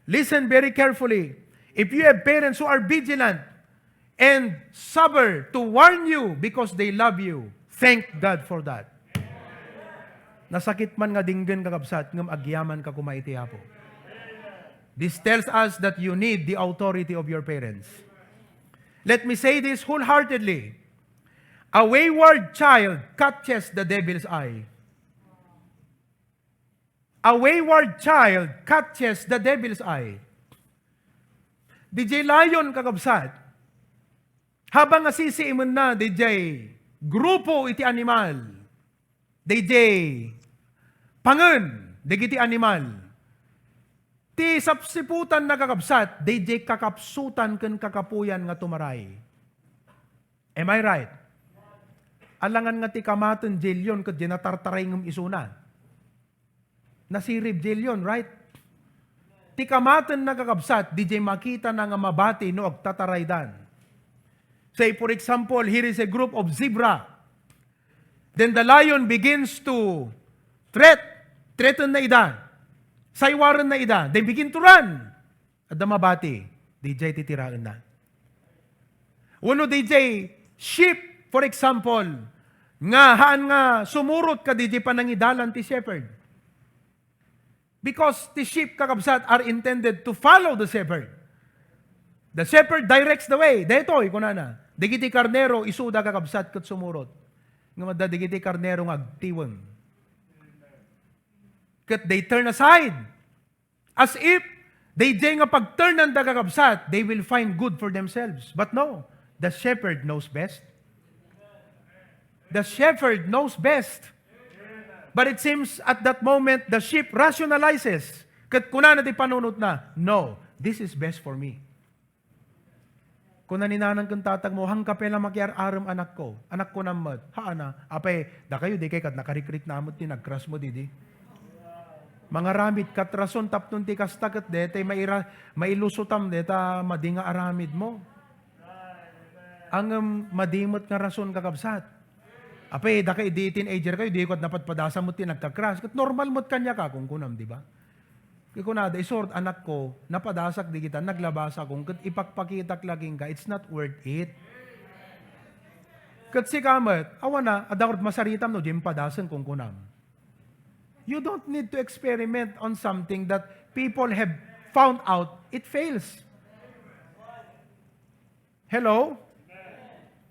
Listen very carefully. If you have parents who are vigilant and sober to warn you because they love you, thank God for that. Nasakit man nga dinggan kakabsat, ngam agyaman ka kumaitiapo. This tells us that you need the authority of your parents. Let me say this wholeheartedly. A wayward child catches the devil's eye. A wayward child catches the devil's eye. DJ Lion kakabsat, habang asisiiman na DJ grupo iti animal, DJ pangen, digiti animal, ti sapsiputan na kakabsat, DJ kakapsutan ken kakapuyan nga tumaray. Am I right? Alangan nga ti kamaten jelyon ket jinatartaray ngem isuna. Nasirib jelyon, right? Ti kamaten na kakabsat, DJ makita na nga mabati no agtataraydan. Say for example, here is a group of zebra. Then the lion begins to threaten na ida. Saywaran na ida. They begin to run. At the mabati, DJ titiraan na. Uno DJ, sheep, for example, nga haan nga sumurot ka DJ panangidalan ti shepherd. Because the sheep kakabsat are intended to follow the shepherd. The shepherd directs the way. Detoy, kunana. Digiti karnero, isuda kakabsat kat sumurot. Nga madda digiti karnero nga agtiwang. Kat they turn aside. As if they nga pag-turn ang kakabsat, they will find good for themselves. But no, the shepherd knows best. The shepherd knows best. But it seems at that moment, the sheep rationalizes. Kat kuna na di panunot na, no, this is best for me. Kung naninanang kang tatag mo, hang kapela makiar aram anak ko namad, haana, apay, da kayo di kay kat nakarikrik na amot, tinagkras mo didi. Mga ramid, katrason tapnon ti kastakat de, tay mailusutam de, ta madinga aramid mo. Ang madimot nga rason kakabsat. Apay, da kayo di teenager kayo, di ko at napatpadasa mo tinagkakras. Kat normal mo't kanya ka kung kunam, di ba? Kaya kunada, isort anak ko, napadasak di kita, naglabasa kung kat ipagpakitak laging ka, it's not worth it. Kat si kamat, awana, adakot masaritam no, di padasan kung kunam. You don't need to experiment on something that people have found out it fails. Hello?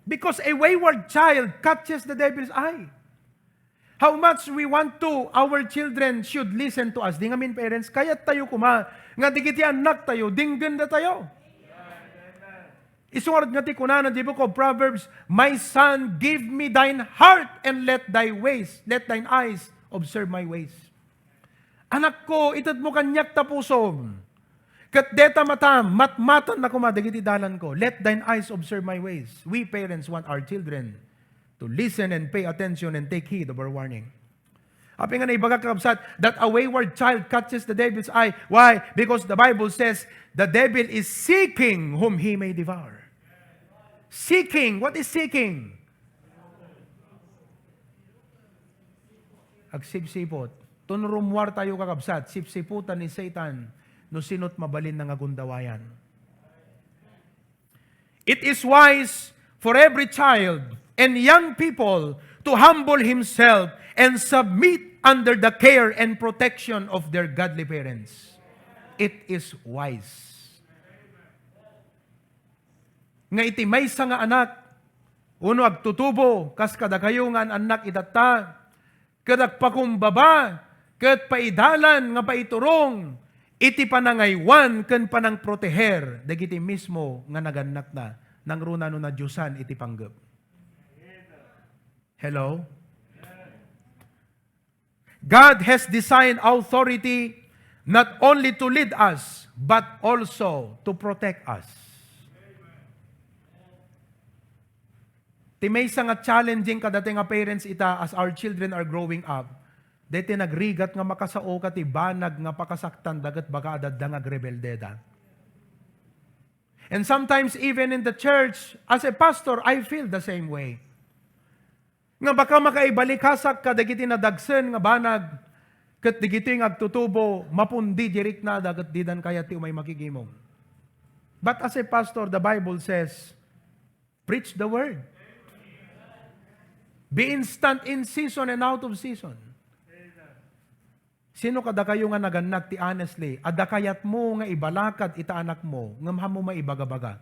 Because a wayward child catches the devil's eye. How much we want to, our children should listen to us. Di nga min parents, kayat tayo kuma, nga digiti anak tayo, dinggan na tayo. Isurat nga ti kunanan, di book of Proverbs, my son, give me thine heart and let thine eyes observe my ways. Anak ko, itad mo kanyak tapusom. Kat deta matam, matmatan na kumadigiti dalan ko. Let thine eyes observe my ways. We parents want our children to listen and pay attention and take heed of our warning. Api nga na ibaga kakabsat, that a wayward child catches the devil's eye. Why? Because the Bible says, the devil is seeking whom he may devour. Seeking. What is seeking? Agsipsipot. Tunrumwar tayo kakabsat, sipsiputan ni Satan, no sinot mabalin ng agundawayan. It is wise for every child and young people to humble himself and submit under the care and protection of their godly parents. It is wise. Nga iti may sa nga anak, uno agtutubo, kas kada kayo nga anak idata, kadak pakumbaba, kat paidalan nga paiturong, iti panangaywan ken panang proteher, dagiti mismo nga naganak na, nang runano na Diyosan iti panggap. Hello? God has designed authority not only to lead us, but also to protect us. Ti may nga challenging kadati nga parents ita as our children are growing up. Deti nagrigat nga makasao ka ti banag nga pakasaktan dagat baka adad nga agrebeldeda. And sometimes even in the church, as a pastor, I feel the same way. Nga baka makaibalik hasak ka, dagiti na dagsen nga banag, kat digiti nga agtutubo, mapundi dirik na, dagat didan kaya ti umay makigimong. But as a pastor, the Bible says, preach the word. Be instant in season and out of season. Sino kada kayo nga naganak ti honestly, adda kayat mo nga ibalakad ita anak mo, ngamha mo maibagabaga.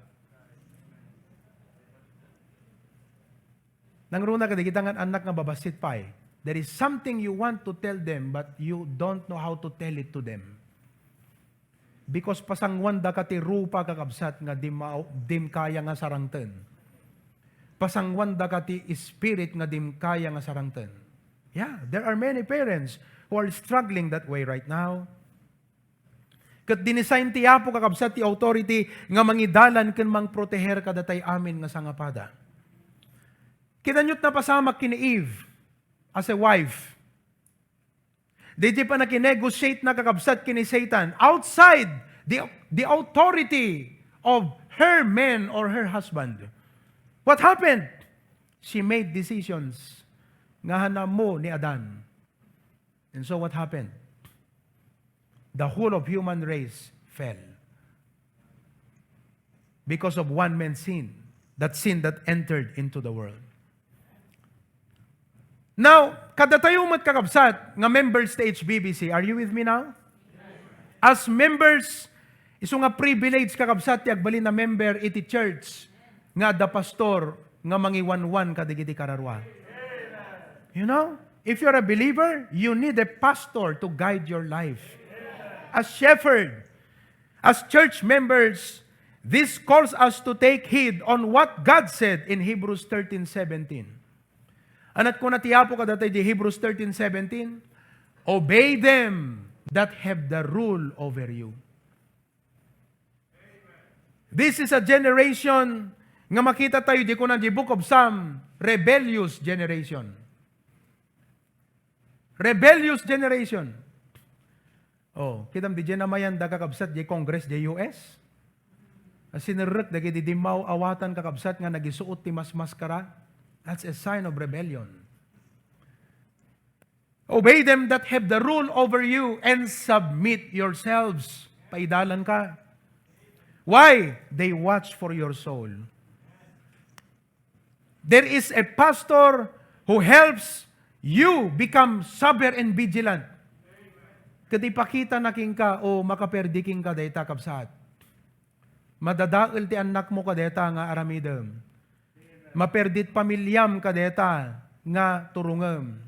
Nangruna ka kita nga anak nga babasit pa eh. There is something you want to tell them but you don't know how to tell it to them. Because pasangwan da ka ti rupa kakabsat nga dim kaya nga sarangten. Pasangwan da ka ti spirit nga dim kaya nga sarangten. Yeah, there are many parents who are struggling that way right now. Kat dinisign ti Apo kakabsat ti authority nga mangidalan ken mangproteher kadatay amin nga sangapada. Kinanyot na pasamak kini Eve as a wife. Di pa nakinegotiate na kakabsat kini Satan outside the authority of her man or her husband. What happened? She made decisions nga hanamo ni Adan. And so what happened? The whole of human race fell. Because of one man's sin. That sin that entered into the world. Now, kada tayo magkakabsat nga members sa HBBC, are you with me now? As members, iso nga privilege kakabsat ti agbali na member iti church nga da pastor nga mangiwanwan kadigiti kararwa. You know? If you're a believer, you need a pastor to guide your life. As shepherd, as church members, this calls us to take heed on what God said in Hebrews 13:17. Anat ko natiyapo ka datay di Hebrews 13:17, obey them that have the rule over you. This is a generation nga makita tayo di ko na di Book of Psalm, rebellious generation. Rebellious generation. Oh, kitam di dyan namayan da kakabsat di Congress di US. Sinirrek da di dimaw awatan kakabsat nga nagisuot ti mas maskara. That's a sign of rebellion. Obey them that have the rule over you and submit yourselves. Paidalan ka. Why? They watch for your soul. There is a pastor who helps you become sober and vigilant. Kadi pakita na king ka o makaperdi king ka dayta kapsat. Madadael ti anak mo ka dayta nga aramidem. Maperdit pamilyam ka dayta nga turungem.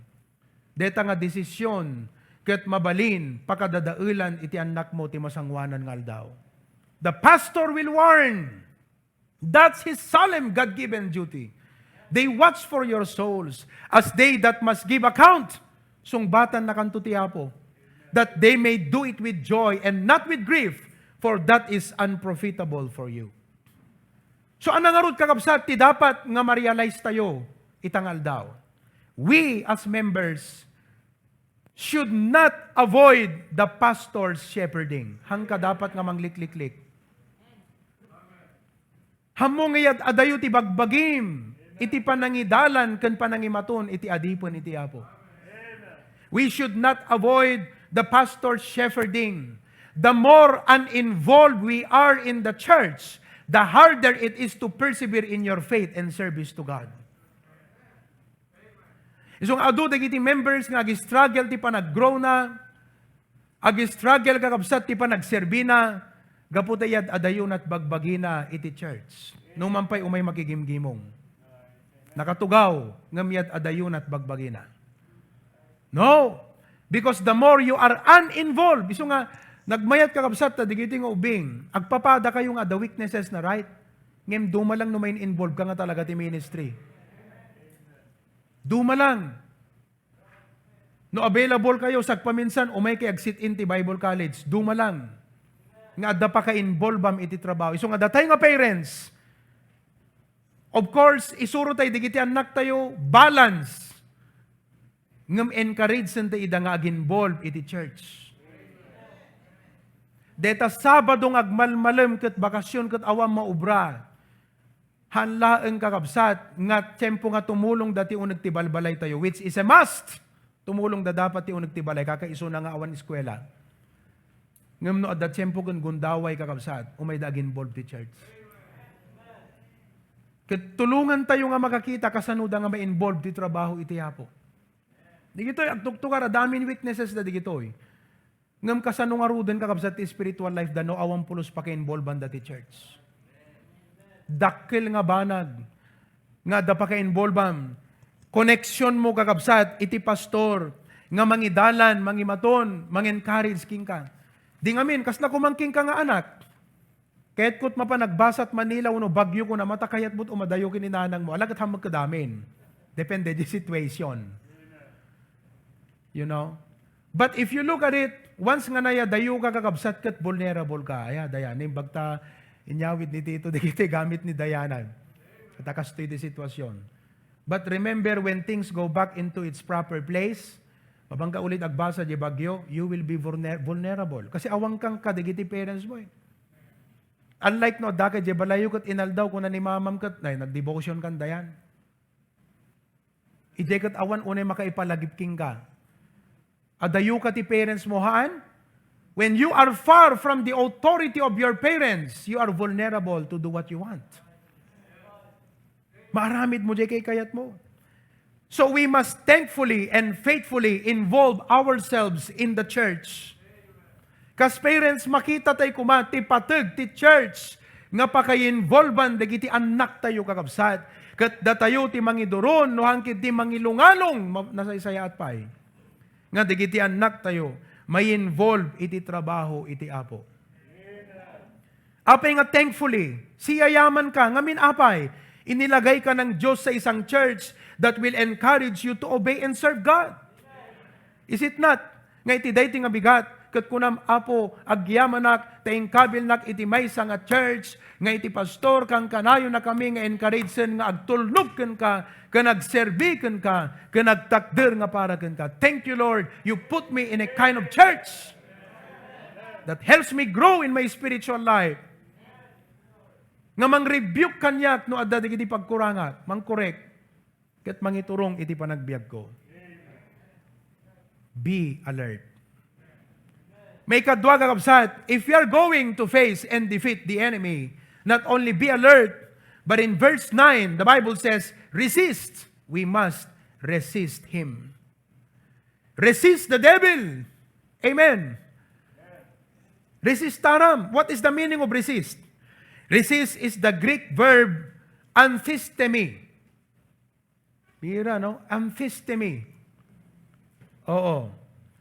Dayta nga desisyon ket mabalin pakadadaelan iti anak mo ti masangwanan nga aldaw. The pastor will warn. That's his solemn God-given duty. They watch for your souls as they that must give account. Sungbatan na kanto ti Apo. That they may do it with joy and not with grief, for that is unprofitable for you. So anangarod kakabsat ti dapat nga ma-realize tayo itangal daw. We as members should not avoid the pastor's shepherding. Hangka dapat nga manglikliklik. Hamong iyad adayo ti bagbagim. Iti panangidalan ken panangimaton iti adipon iti Apo. We should not avoid the pastor's shepherding. The more uninvolved we are in the church, the harder it is to persevere in your faith and service to God. Isong adu dagiti members nga agi-struggle ti panag-grow na, agi-struggle kakabsat ti panagserbi na, gaputayad adayon at bagbagina iti church. Nung mampay umay makigimgimong. Nakatugaw, ngamyat adayon at bagbagina. No! Because the more you are uninvolved, iso nga, nagmayat kakabsat ta digiti nga ubing, agpapada kayo nga the weaknesses na right, ngem duma lang numain involved ka nga talaga ti ministry. Duma lang. No available kayo, sagpaminsan, umay kay agsit in ti Bible College, duma lang. Nga adda pa ka-involve am iti trabaho. Iso nga datay nga parents, of course, isuro tayo, digiti anak tayo, balance. Ngam encourage sa ida nga ag-involve iti church. Deta Sabado ng agmalmalem ket bakasyon ket awam maubra. Hanlaeng kakabsat nga tiyempo nga tumulong dati uneg ti balbalay tayo, which is a must. Tumulong da dapat ti uneg ti balay, kakaiso na nga awan eskwela. Ngem no adda tiyempo ken gundaway kakabsat, umay da involved ti church. Ket tulungan tayo nga makakita kasano da nga ma-involved ti trabaho iti apo. Digitoy agtuktukar damin witnesses da digitoy. Ngem kasano nga ruden kakabsat ti spiritual life da no awan pulos pa ka-involve da ti church. Dakkel nga banag nga da pa ka-involve connection mo kakabsat iti pastor nga mangidalan, mangimaton, mangencourage king ka. Di ngamin kasla kumangking ka nga anak. Kahit kut mapanagbasat Manila uno bagyo ko na matakayat mo't umadayo kininanang mo, alagat hamag kadamin. Depende di situation. You know? But if you look at it, once nga naya dayo ka kakabsat kat vulnerable ka, aya dayan, bagta inyawid ni Tito, di kita gamit ni Diana. Katakastoy di sitwasyon. But remember, when things go back into its proper place, mabangka ulit agbasa di bagyo, you will be vulnerable. Kasi awang kang kadigiti parents mo eh. Unlike no, daka di balayo kat inaldaw kung na ni mamam kat, nag-devotion kan dayan. Ide kat awan unay makaipalagip king ka. Adayo ka ti parents mo haan, when you are far from the authority of your parents, you are vulnerable to do what you want. Maaramid mo di kay kayat mo. So we must thankfully and faithfully involve ourselves in the church. Kas parents, makita tayo kumati patag ti church nga pakay-involvan dagiti anak tayo kakabsat. Kat datayo ti mangiduron, no hangkit ti mangilungalong nasaysaya at pay. Nga dagiti anak tayo, may involve iti trabaho, iti apo. Apay nga thankfully, siyayaman ka, ngamin apay, inilagay ka ng Diyos sa isang church that will encourage you to obey and serve God. Is it not? Nga iti dayti nga bigat, kat kunam apo, agyamanak, taing kabilnak iti maysa nga church, nga iti pastor, kang kanayo na kami nga encouragesen nga agtulnog ka, nagserbiken ka, nagtakder nga para ka. Thank you, Lord, you put me in a kind of church that helps me grow in my spiritual life. Nga mang-rebuke kanyak no adda iti pagkurangat, mang-correct, kat mangiturong iti panagbiag ko. Be alert. May kadwa kakabsat, if we are going to face and defeat the enemy, not only be alert, but in verse 9, the Bible says, resist. We must resist him. Resist the devil. Amen. Resistaram. What is the meaning of resist? Resist is the Greek verb amphistemi. Bira, no? Amphistemi. Oo.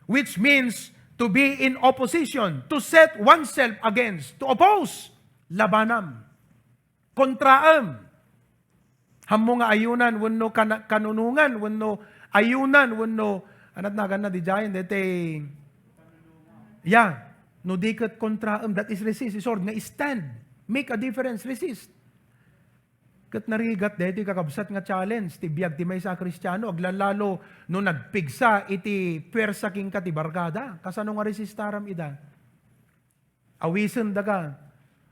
Which means to be in opposition, to set oneself against, to oppose, labanam, kontraam. Hammo nga ayunan, wano kanunungan, wano ayunan, wano, anat na gana di jayan, dete, no dikat kontraam, that is resist, isord, nga stand, make a difference, resist. Kat narigat dito kakabsat nga challenge, ti biyag ti may sa Kristiyano, aglalalo no nagpigsa iti pwersa king ka ti barkada. Kasano nga resistaram ida? Awisen daga.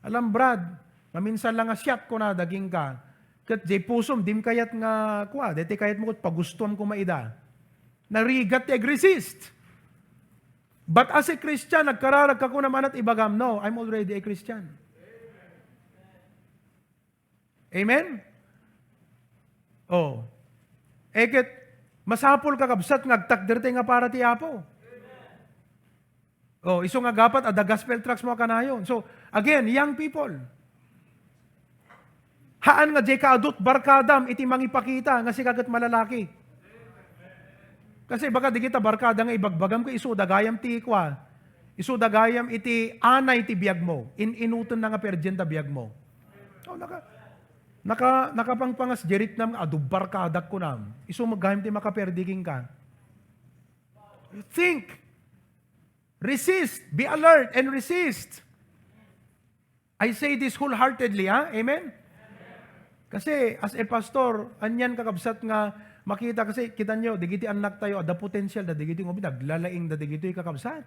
Alam brad, maminsan lang nga siyat ko na daging ka. Kat jay pusom, dim kayat nga kwa, dito kayat mo kot pagustuhan ko maida. Narigat ti resist. But as a Christian, nagkararag ka ko naman at ibagam, no, I'm already a Christian. Amen? Oh. Eket, masapol kakabsat ngagtakder nga para ti apo. Oh, iso nga gapat ada gospel tracks mo kanayon. So, again, young people. Haan nga jay kaadut barkadam iti mangipakita nga si kagat malalaki. Kasi baka di kita barkada nga ibagbagam ka iso dagayam ti kwa. Iso dagayam iti anay ti biyag mo. Inuton na nga perjenta biyag mo. Oh, nakapangpangas jerit nam adubar kadak ko nam. Iso maghahim ti makaperdiging ka. Think. Resist. Be alert and resist. I say this wholeheartedly, ha? Amen? Kasi as a pastor, anyan kakabsat nga makita kasi kita nyo, digiti anak tayo, ada potential da digiti ngo naglalaying da digiti kakabsat.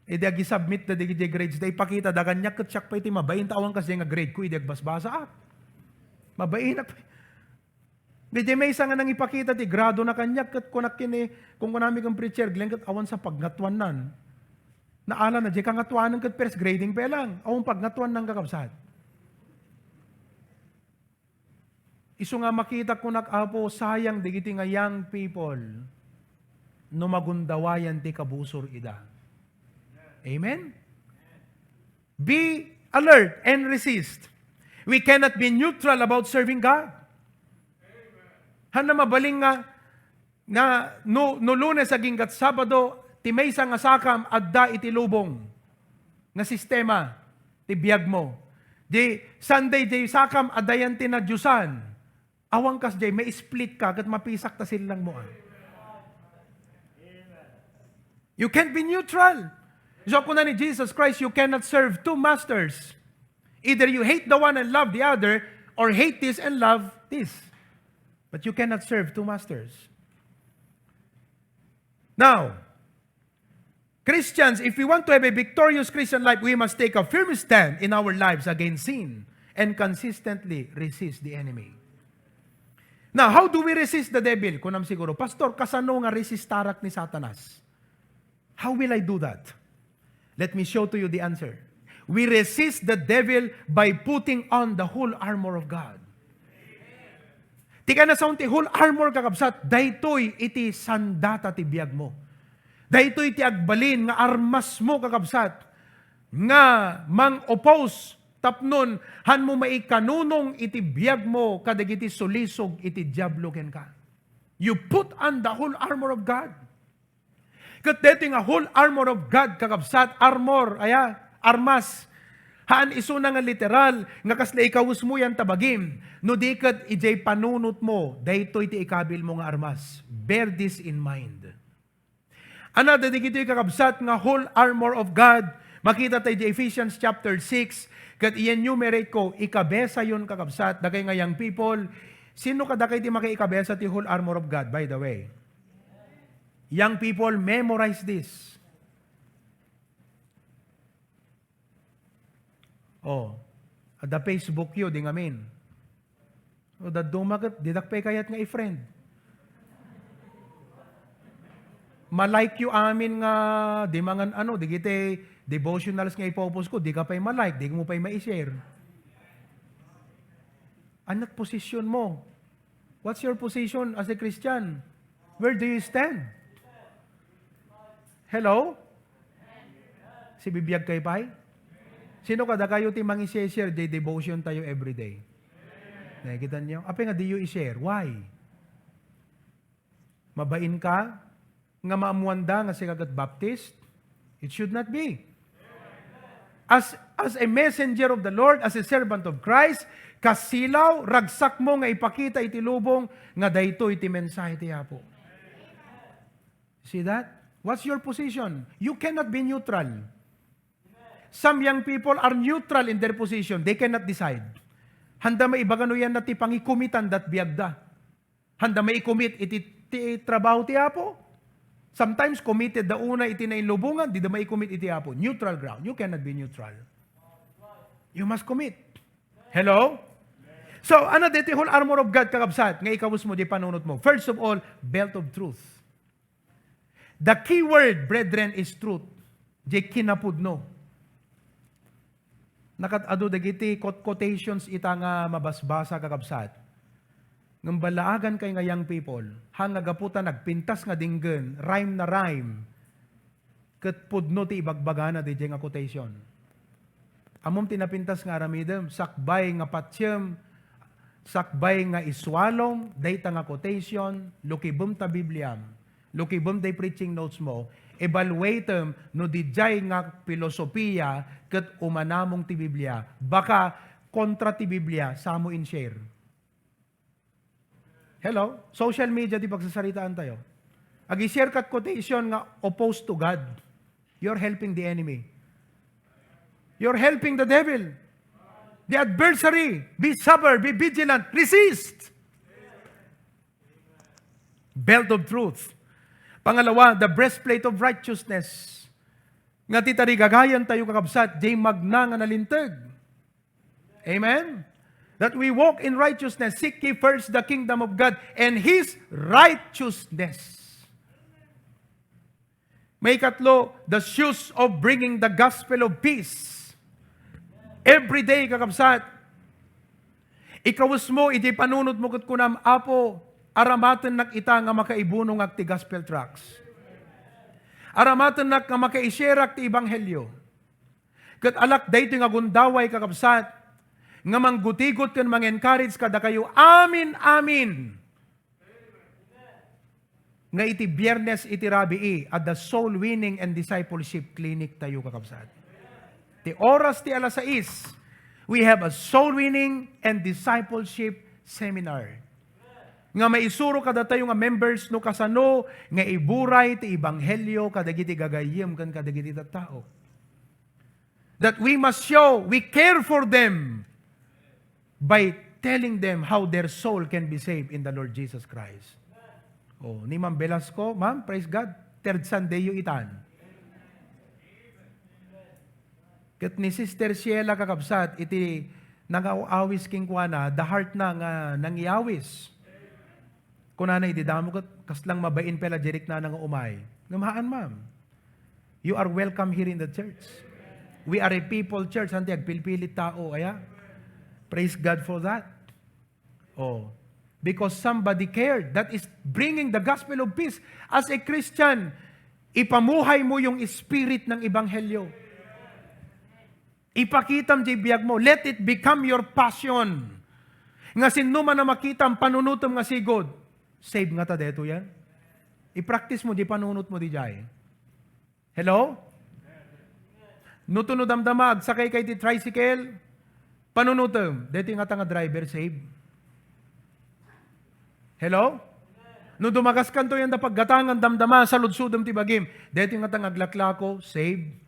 Idi agi-submit da digiti grades da ipakita da kanyak ket siyak pa iti mabain tawang kasi nga grade ko idi agbasbasa. Mabain na. Di may isa nga nang ipakita ti grado na kanyak ket kunak kini kung kunami kang preacher glen ket awan sa pagngatwan nan. Naala na di kang ngatuanan ket first grading pa lang. Awan pagngatwan nang kakabsat. Isu nga makita kunak apo sayang digiti nga young people no magundawayan ti kabusor ida. Amen? Be alert and resist. We cannot be neutral about serving God. Hana mabaling nga no Lunes aging kat Sabado, ti maysa nga sakam adda iti lubong nga sistema ti biyag mo. Di Sunday di sakam adayan ti nadyusan. Awang kas di may split ka kat mapisak ta silang mo. You can't be neutral. So kung ni Jesus Christ, you cannot serve two masters. Either you hate the one and love the other, or hate this and love this. But you cannot serve two masters. Now, Christians, if we want to have a victorious Christian life, we must take a firm stand in our lives against sin and consistently resist the enemy. Now, how do we resist the devil? Kunam siguro, Pastor, kasano nga resistarak ni Satanas? How will I do that? Let me show to you the answer. We resist the devil by putting on the whole armor of God. Tika na sa unti, whole armor kakabsat, daytoy iti sandata ti biyag mo. Daytoy iti agbalin nga armas mo kakabsat, nga mang-oppose, tapnon, han mo maikanunong iti biyag mo, kadagiti sulisog iti diablo ken ka. You put on the whole armor of God. Kat dito nga whole armor of God, kakabsat, armor, armas. Haan iso na nga literal, nga kasla ikawus mo yan tabagim. No di kat ijay panunot mo, dayto iti ikabil mo nga armas. Bear this in mind. Another di kito kakabsat nga whole armor of God, makita tayo di Ephesians chapter 6, kat i-enumerate ko, ikabesa yun kakabsat, dagay nga young people, sino kadakay ti makiikabesa ti whole armor of God, by the way? Young people, memorize this. Ada Facebook yun, di ngamin. Da dumagat, didakpay kayat nga i-friend. Malike yu amin nga, di mangan di gite, devotionals nga ipopos ko, di ka pa'y malike, di mo pa'y ma-share. Anat posisyon mo? What's your position as a Christian? Where do you stand? Hello? Si bibiyag kay pay? Sino kada kayo ti mang-share day devotion tayo everyday? Nakikita niyo? Ape nga di you i-share. Why? Mabain ka? Nga maamuanda nga si kagat Baptist? It should not be. As a messenger of the Lord, as a servant of Christ, kasilaw, ragsak mo nga ipakita iti lubong, nga dayto iti mensahe ti Apo. See that? What's your position? You cannot be neutral. Some young people are neutral in their position. They cannot decide. Handa may ibagano yan na ti pangikumitan dat biyagda. Handa may ikumit iti trabaho ti Apo. Sometimes committed da una iti na ilubungan, di da may commit iti Apo. Neutral ground. You cannot be neutral. You must commit. Hello? So, ano dito whole armor of God kakabsat? Nga ikawus mo di panunot mo. First of all, belt of truth. The key word, brethren, is truth. Di kinapudno. Nakatado dagiti quotations ita nga mabasbasa kakabsat. Ng balaagan kay nga young people, hanga gaputa nagpintas nga dinggen, rhyme na rhyme, ket pudno ti ibagbagana di nga quotation. Amom tinapintas nga aramidem, sakbay nga patyem, sakbay nga iswalong, dayta nga quotation, lukibum ta Bibliam, lukibum day preaching notes mo, evaluatem no dijay nga filosofiya ket umanamong ti Biblia, baka kontra ti Biblia, samo in share. Hello? Social media, di pagsasaritaan tayo. Ag-share kat quotation nga opposed to God. You're helping the enemy. You're helping the devil. The adversary. Be sober, be vigilant, resist. Belt of truth. Pangalawa, the breastplate of righteousness. Nga titari gagayan tayo kakabsat, jay magna nga nalintag. Amen? That we walk in righteousness, seek ye first the kingdom of God and His righteousness. May katlo, the shoes of bringing the gospel of peace. Every day, kakabsat, ikawas mo, iti panunod mo kat kunam, Apo, aramatan nak ita nga makaibunong ak ti gospel tracts. Aramatan nak nga makaisyerak ti ebanghelyo. Kat alak dayto nga gundaway kakabsat, nga manggutigot kan mang-encourage kada kayo, amin, amin. Nga iti Biyernes iti Rabii at the Soul Winning and Discipleship Clinic tayo kakabsat. Ti oras ti alas 6, we have a Soul Winning and Discipleship Seminar. Nga maisuro kada tayo nga members no kasano, nga iburay ti ebanghelyo kadagiti gagayem kan kadagiti tao. That we must show, we care for them by telling them how their soul can be saved in the Lord Jesus Christ. Oh, ni Ma'am Velasco, Ma'am, praise God, third Sunday yung itan. Kat ni Sister Sheila kakabsat, iti nang-awis king kuana, the heart na nga nangyawis. Kung nanay, didamo kat, kaslang mabain pela jerik na nang umay. Ngamahan, ma'am. You are welcome here in the church. We are a people church, hanti agpilpilit tao, aya? Praise God for that. Oh, because somebody cared. That is bringing the gospel of peace. As a Christian, ipamuhay mo yung spirit ng ebanghelyo. Ipakitam di biyag mo. Let it become your passion. Nga sino man na makita ang panunutom nga sigod, save nga ta deto yan. I-practice mo di panunot mo di jay. Hello? Nutunod damdamag, sakay kay di tricycle, panunutom, deto nga ta nga driver, save. Hello? No dumagas kanto yan da paggatangan damdama sa ludsudom ti bagim, deto nga ta nga glaklako, save.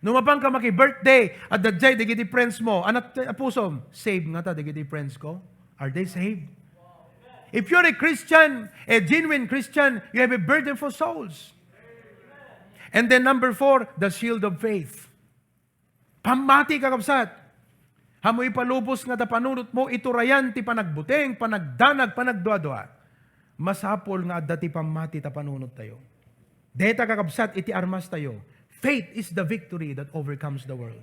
Numapang ka maki-birthday at dadjay digiti friends mo, anak pusom, save nga ta digiti friends ko. Are they saved? If you're a Christian, a genuine Christian, you have a burden for souls. And then number 4, the shield of faith. Pamati kakabsat. Hamoy palubos nga ta panunot mo, iturayan ti panagbuteng, panagdanag, panagdua-dua. Masapol nga adda ti pamati ta panunot tayo. Deta kakabsat, iti armas tayo. Faith is the victory that overcomes the world.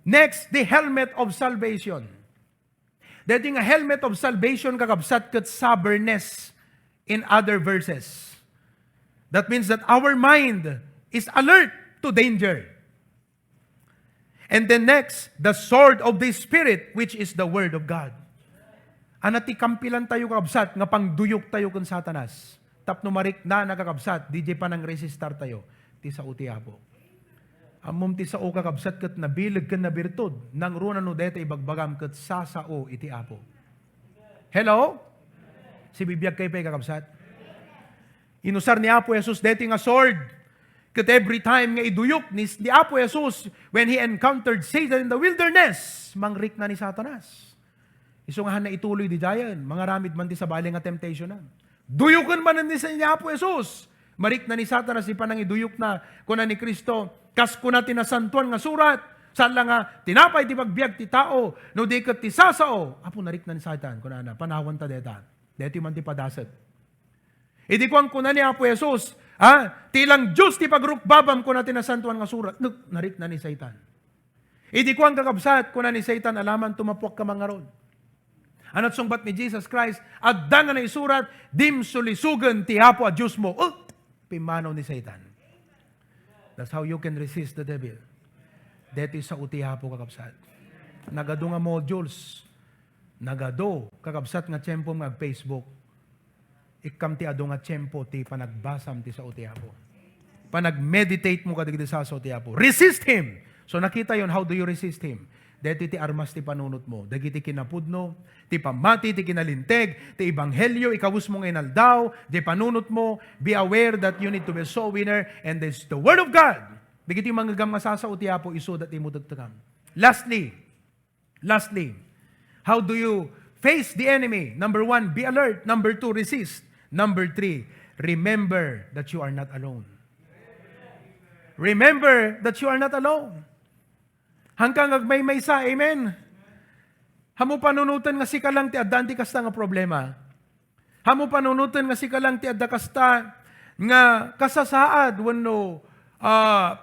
Next, the helmet of salvation. That yung helmet of salvation kakabsat kat soberness in other verses. That means that our mind is alert to danger. And then next, the sword of the Spirit, which is the Word of God. Anati kampilan tayo kakabsat, nga pangduyok tayo kun Satanas. Tapno marik na nakakabsat, DJ pa nang resistar tayo. Ti sa utiapo. Amom ti sao kakabsat kat nabilag kan na birtud, nang runa no deta ibagbagam kat sasao iti apo. Hello? Si bibiyag kay pay kakabsat? Inusar ni Apo Jesus deti nga sword. Kat every time nga iduyok ni Apo Jesus, when He encountered Satan in the wilderness, mangrik na ni Satanas. Isungahan na ituloy di dayan, mga ramid man ti sa bali nga temptation na. Duyukan man ni sa Apo Jesus. Marik na ni Satanas, ipanang iduyok na kuna ni Kristo, kas kuna tinasantuan nga surat, saan lang nga, tinapay ti pagbiag ti tao, no di kat ti sasao, apo narik na ni Satan, kuna na, panawan ta deta, deti man ti padasat. Idi kuang kuna ni Apo Jesus, tilang Diyos ti pagrukbabam kuna tinasantuan nga surat, narik na ni Satan. Idi kuang kakabsat, kuna ni Satan, alaman tumapok ka mga ron. Anat sungbat ni Jesus Christ, at danga na isurat, dim sulisugan ti Apo at Diyos mo, pimanaw ni Satan. That's how you can resist the devil. Deti sa utihapo kakabsat. Nagado nga modules. Nagado kakabsat nga tiyempo nga Facebook. Ikam ti ado nga tiyempo ti panagbasam ti sa utihapo. Panag-meditate mo kadigdi sa utihapo. Resist him! So nakita yon, how do you resist him? Deti ti armas ti panunot mo. Dagiti kinapudno, ti pamati, ti kinalinteg, ti ebanghelyo, ikawus mong inaldaw, di panunot mo, be aware that you need to be a soul winner, and this the Word of God. Dagiti mga gamasasa utiya po, iso that imutagtakam. Lastly, how do you face the enemy? Number 1, be alert. Number 2, resist. Number 3, remember that you are not alone. Remember that you are not alone. Hanggang agmay-maysa, amen? Hamo panunutan nga si kalang ti addan ti kasta nga problema. Hamo panunutan nga si kalang ti adda kasta nga kasasaad wenno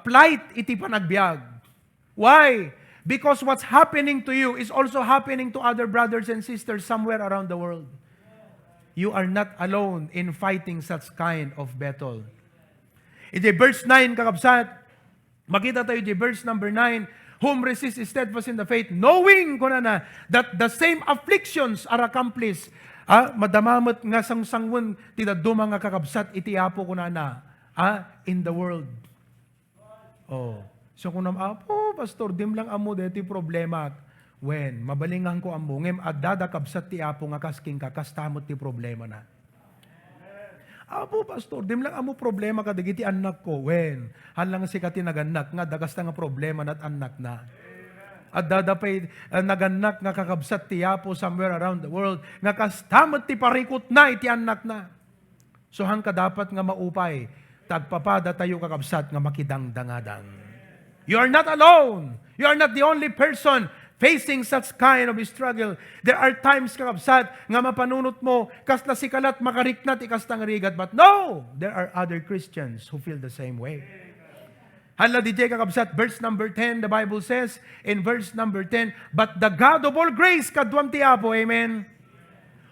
plight iti panagbiag. Why? Because what's happening to you is also happening to other brothers and sisters somewhere around the world. You are not alone in fighting such kind of battle. Iti verse 9 kakabsat, makita tayo di verse number 9, whom resist is steadfast in the faith, knowing kunana that the same afflictions are accomplished. Madamamot nga sangsangwan ti daduma nga kakabsat iti apo kunana in the world. So kunam apo, pastor, dim lang amo deti problema. When mabalingan ko amo ngem adada kabsat ti apo nga kasking kakastamot ti problema na. Apo, pastor, dim lang amo problema kadagiti anak ko. When halang si kati naganak nga dagasta nga problema nat anak na. At dadapay naganak nga kakabsat ti apo somewhere around the world nga kastamot ti parikot na iti anak na. So hangka dapat nga maupay tagpapada tayo kakabsat nga makidangdangadang. You are not alone. You are not the only person facing such kind of struggle. There are times kakabsat nga mapanunot mo kasla si kalat makariknat ikastang rigat, but no, there are other Christians who feel the same way. Hala DJ kakabsat, verse number 10, the Bible says in verse number 10, but the God of all grace kadwam ti apo, amen,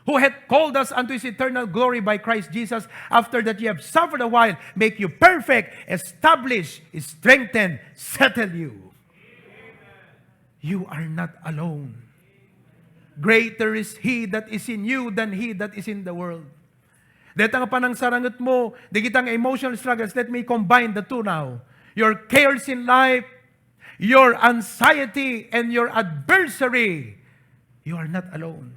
who hath called us unto his eternal glory by Christ Jesus, after that ye have suffered a while, make you perfect, establish, strengthen, settle you. You are not alone. Greater is He that is in you than he that is in the world. Dito nga panang sarangot mo, di kitang emotional struggles, let me combine the two now. Your cares in life, your anxiety, and your adversary, you are not alone.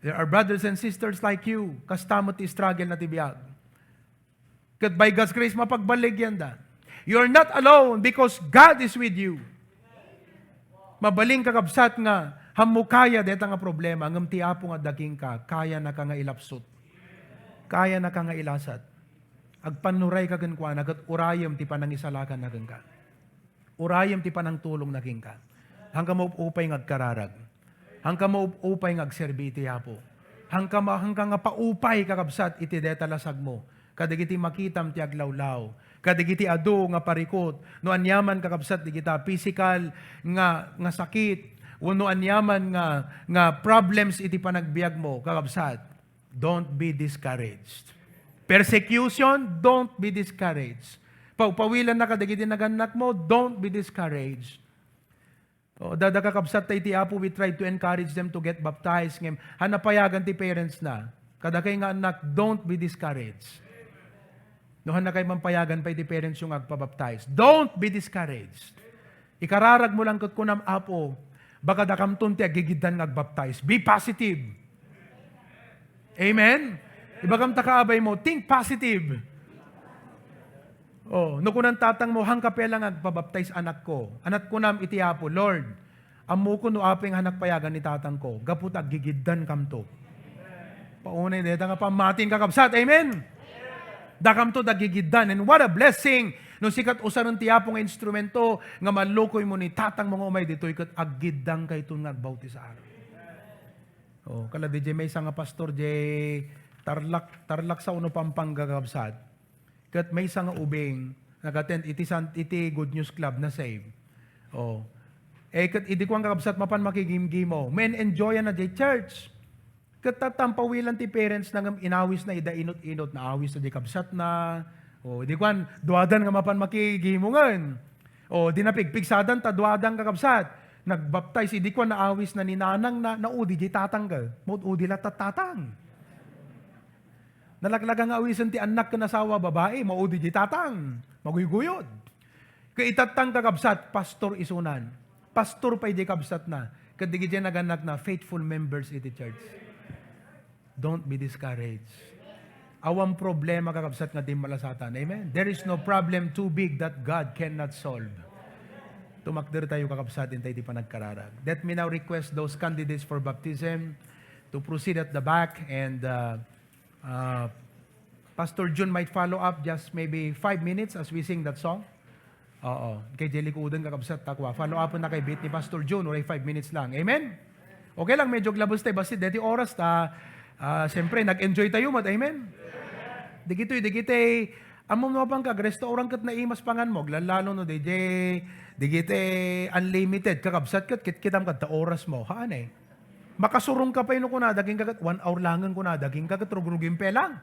There are brothers and sisters like you, kastamot ti struggle na tibiyag. Kat by God's grace, mapagbalig yan da. You are not alone because God is with you. Mabaling kakabsat nga, hamukaya deta nga problema, ngam ti apo nga daking ka, kaya na ka nga ilapsot. Kaya na ka nga ilasat. Agpanuray ka gankwan, agat urayam ti panang isalakan na ka. Urayam ti panang tulong na ka. Hanggang maupupay nga agkararag. Hanggang maupupay nga agserbi ti apo. Hanggang nga paupay kakabsat iti deta lasag mo. Kadigiti makitam ti aglawlaw. Kadigiti adu nga parikot. No anyaman kakabsat di kita physical nga sakit. No anyaman nga problems iti panagbiag mo kakabsat. Don't be discouraged. Persecution, don't be discouraged. Pagpawilan na kadigiti naganak mo, don't be discouraged. Dada kakabsat tayo ti apo, we try to encourage them to get baptized. Ngem hanapayagan ti parents na. Kada kay nga anak, don't be discouraged. Nohan na kayo mampayagan pa iti parents yung agpabaptize. Don't be discouraged. Ikararag mo lang kat kunam apo, baka dakamton ti agigidan nga agbaptize. Be positive. Amen? Ibagam takaabay mo, think positive. No kunan tatang mo, hang kapelang agpabaptize anak ko. Anak ko nam iti apo, Lord, amu ko no apeng hanak payagan ni tatang ko, gaput agigidan kamto. Paunay deta nga pamating kakabsat. Amen? Dakam to dagigidan. And what a blessing. Nung sikat usaron ti apo nga instrumento, nga malukoy mo ni tatang mga umay dito, ikat agidang kay ito nga agbawti sa araw. Kala di may isang pastor, tarlak sa uno pampang gagabsat. Kat may isang ubing, nag-attend iti Good News Club na save. Kat idi ko ang gagabsat, mapan makigim-gim mo. Men, enjoy na di church. Katatampawilan ti parents na inawis na ida inot-inot na awis na di kabsat na. Di kwan, duwadan nga mapan makigimungan. Di napigpigsadan ta duwadan kakabsat. Nagbaptize, di kwan na awis na ninanang na udi di tatanggal. Udi lat tatang. Nalaglagang awisan ti anak ka nasawa babae, maudi di tatang. Maguyuguyod. Kaya itatang kakabsat, pastor isunan. Pastor pa di kabsat na. Kadigi dyan naganak na faithful members iti church. Don't be discouraged. Awang problema kakabsat nga di malasatan. Amen? There is no problem too big that God cannot solve. Tumakder tayo kakabsatin tayo di pa nagkararag. Let me now request those candidates for baptism to proceed at the back and Pastor June might follow up just maybe 5 minutes as we sing that song. Oo. Kay Jelly Kuden kakabsat takwa. Follow up na kay beat ni Pastor June, oray 5 minutes lang. Amen? Okay lang, medyo glabos tayo. Basta deti oras siyempre, nag-enjoy tayo mat. Amen? Digito'y, amom mo pang kag, restaurant kat na imas pangan mo, lalo no, digito'y unlimited, kakabsat kat, kitam kat ta oras mo, haan eh. Makasurong ka pa yun ko na, daging kagat, 1 hour langan ko na, daging kagat, rugrugin pelang.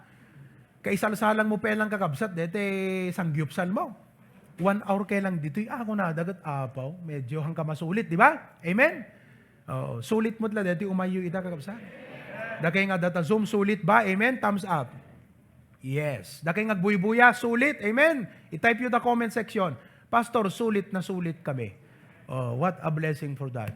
Kaisalsalang mo pelang kakabsat, dete, sangyupsal mo. 1 hour kailang dito'y, ako na, dagat apaw, medyo hangka masulit, di ba? Amen? Sulit mo tla, dete umayo ita kakabsat. Dakay nga data Zoom, sulit ba? Amen? Thumbs up. Yes. Dakay nga buy-buya, sulit. Amen? I-type you the comment section. Pastor, sulit na sulit kami. Oh, what a blessing for that.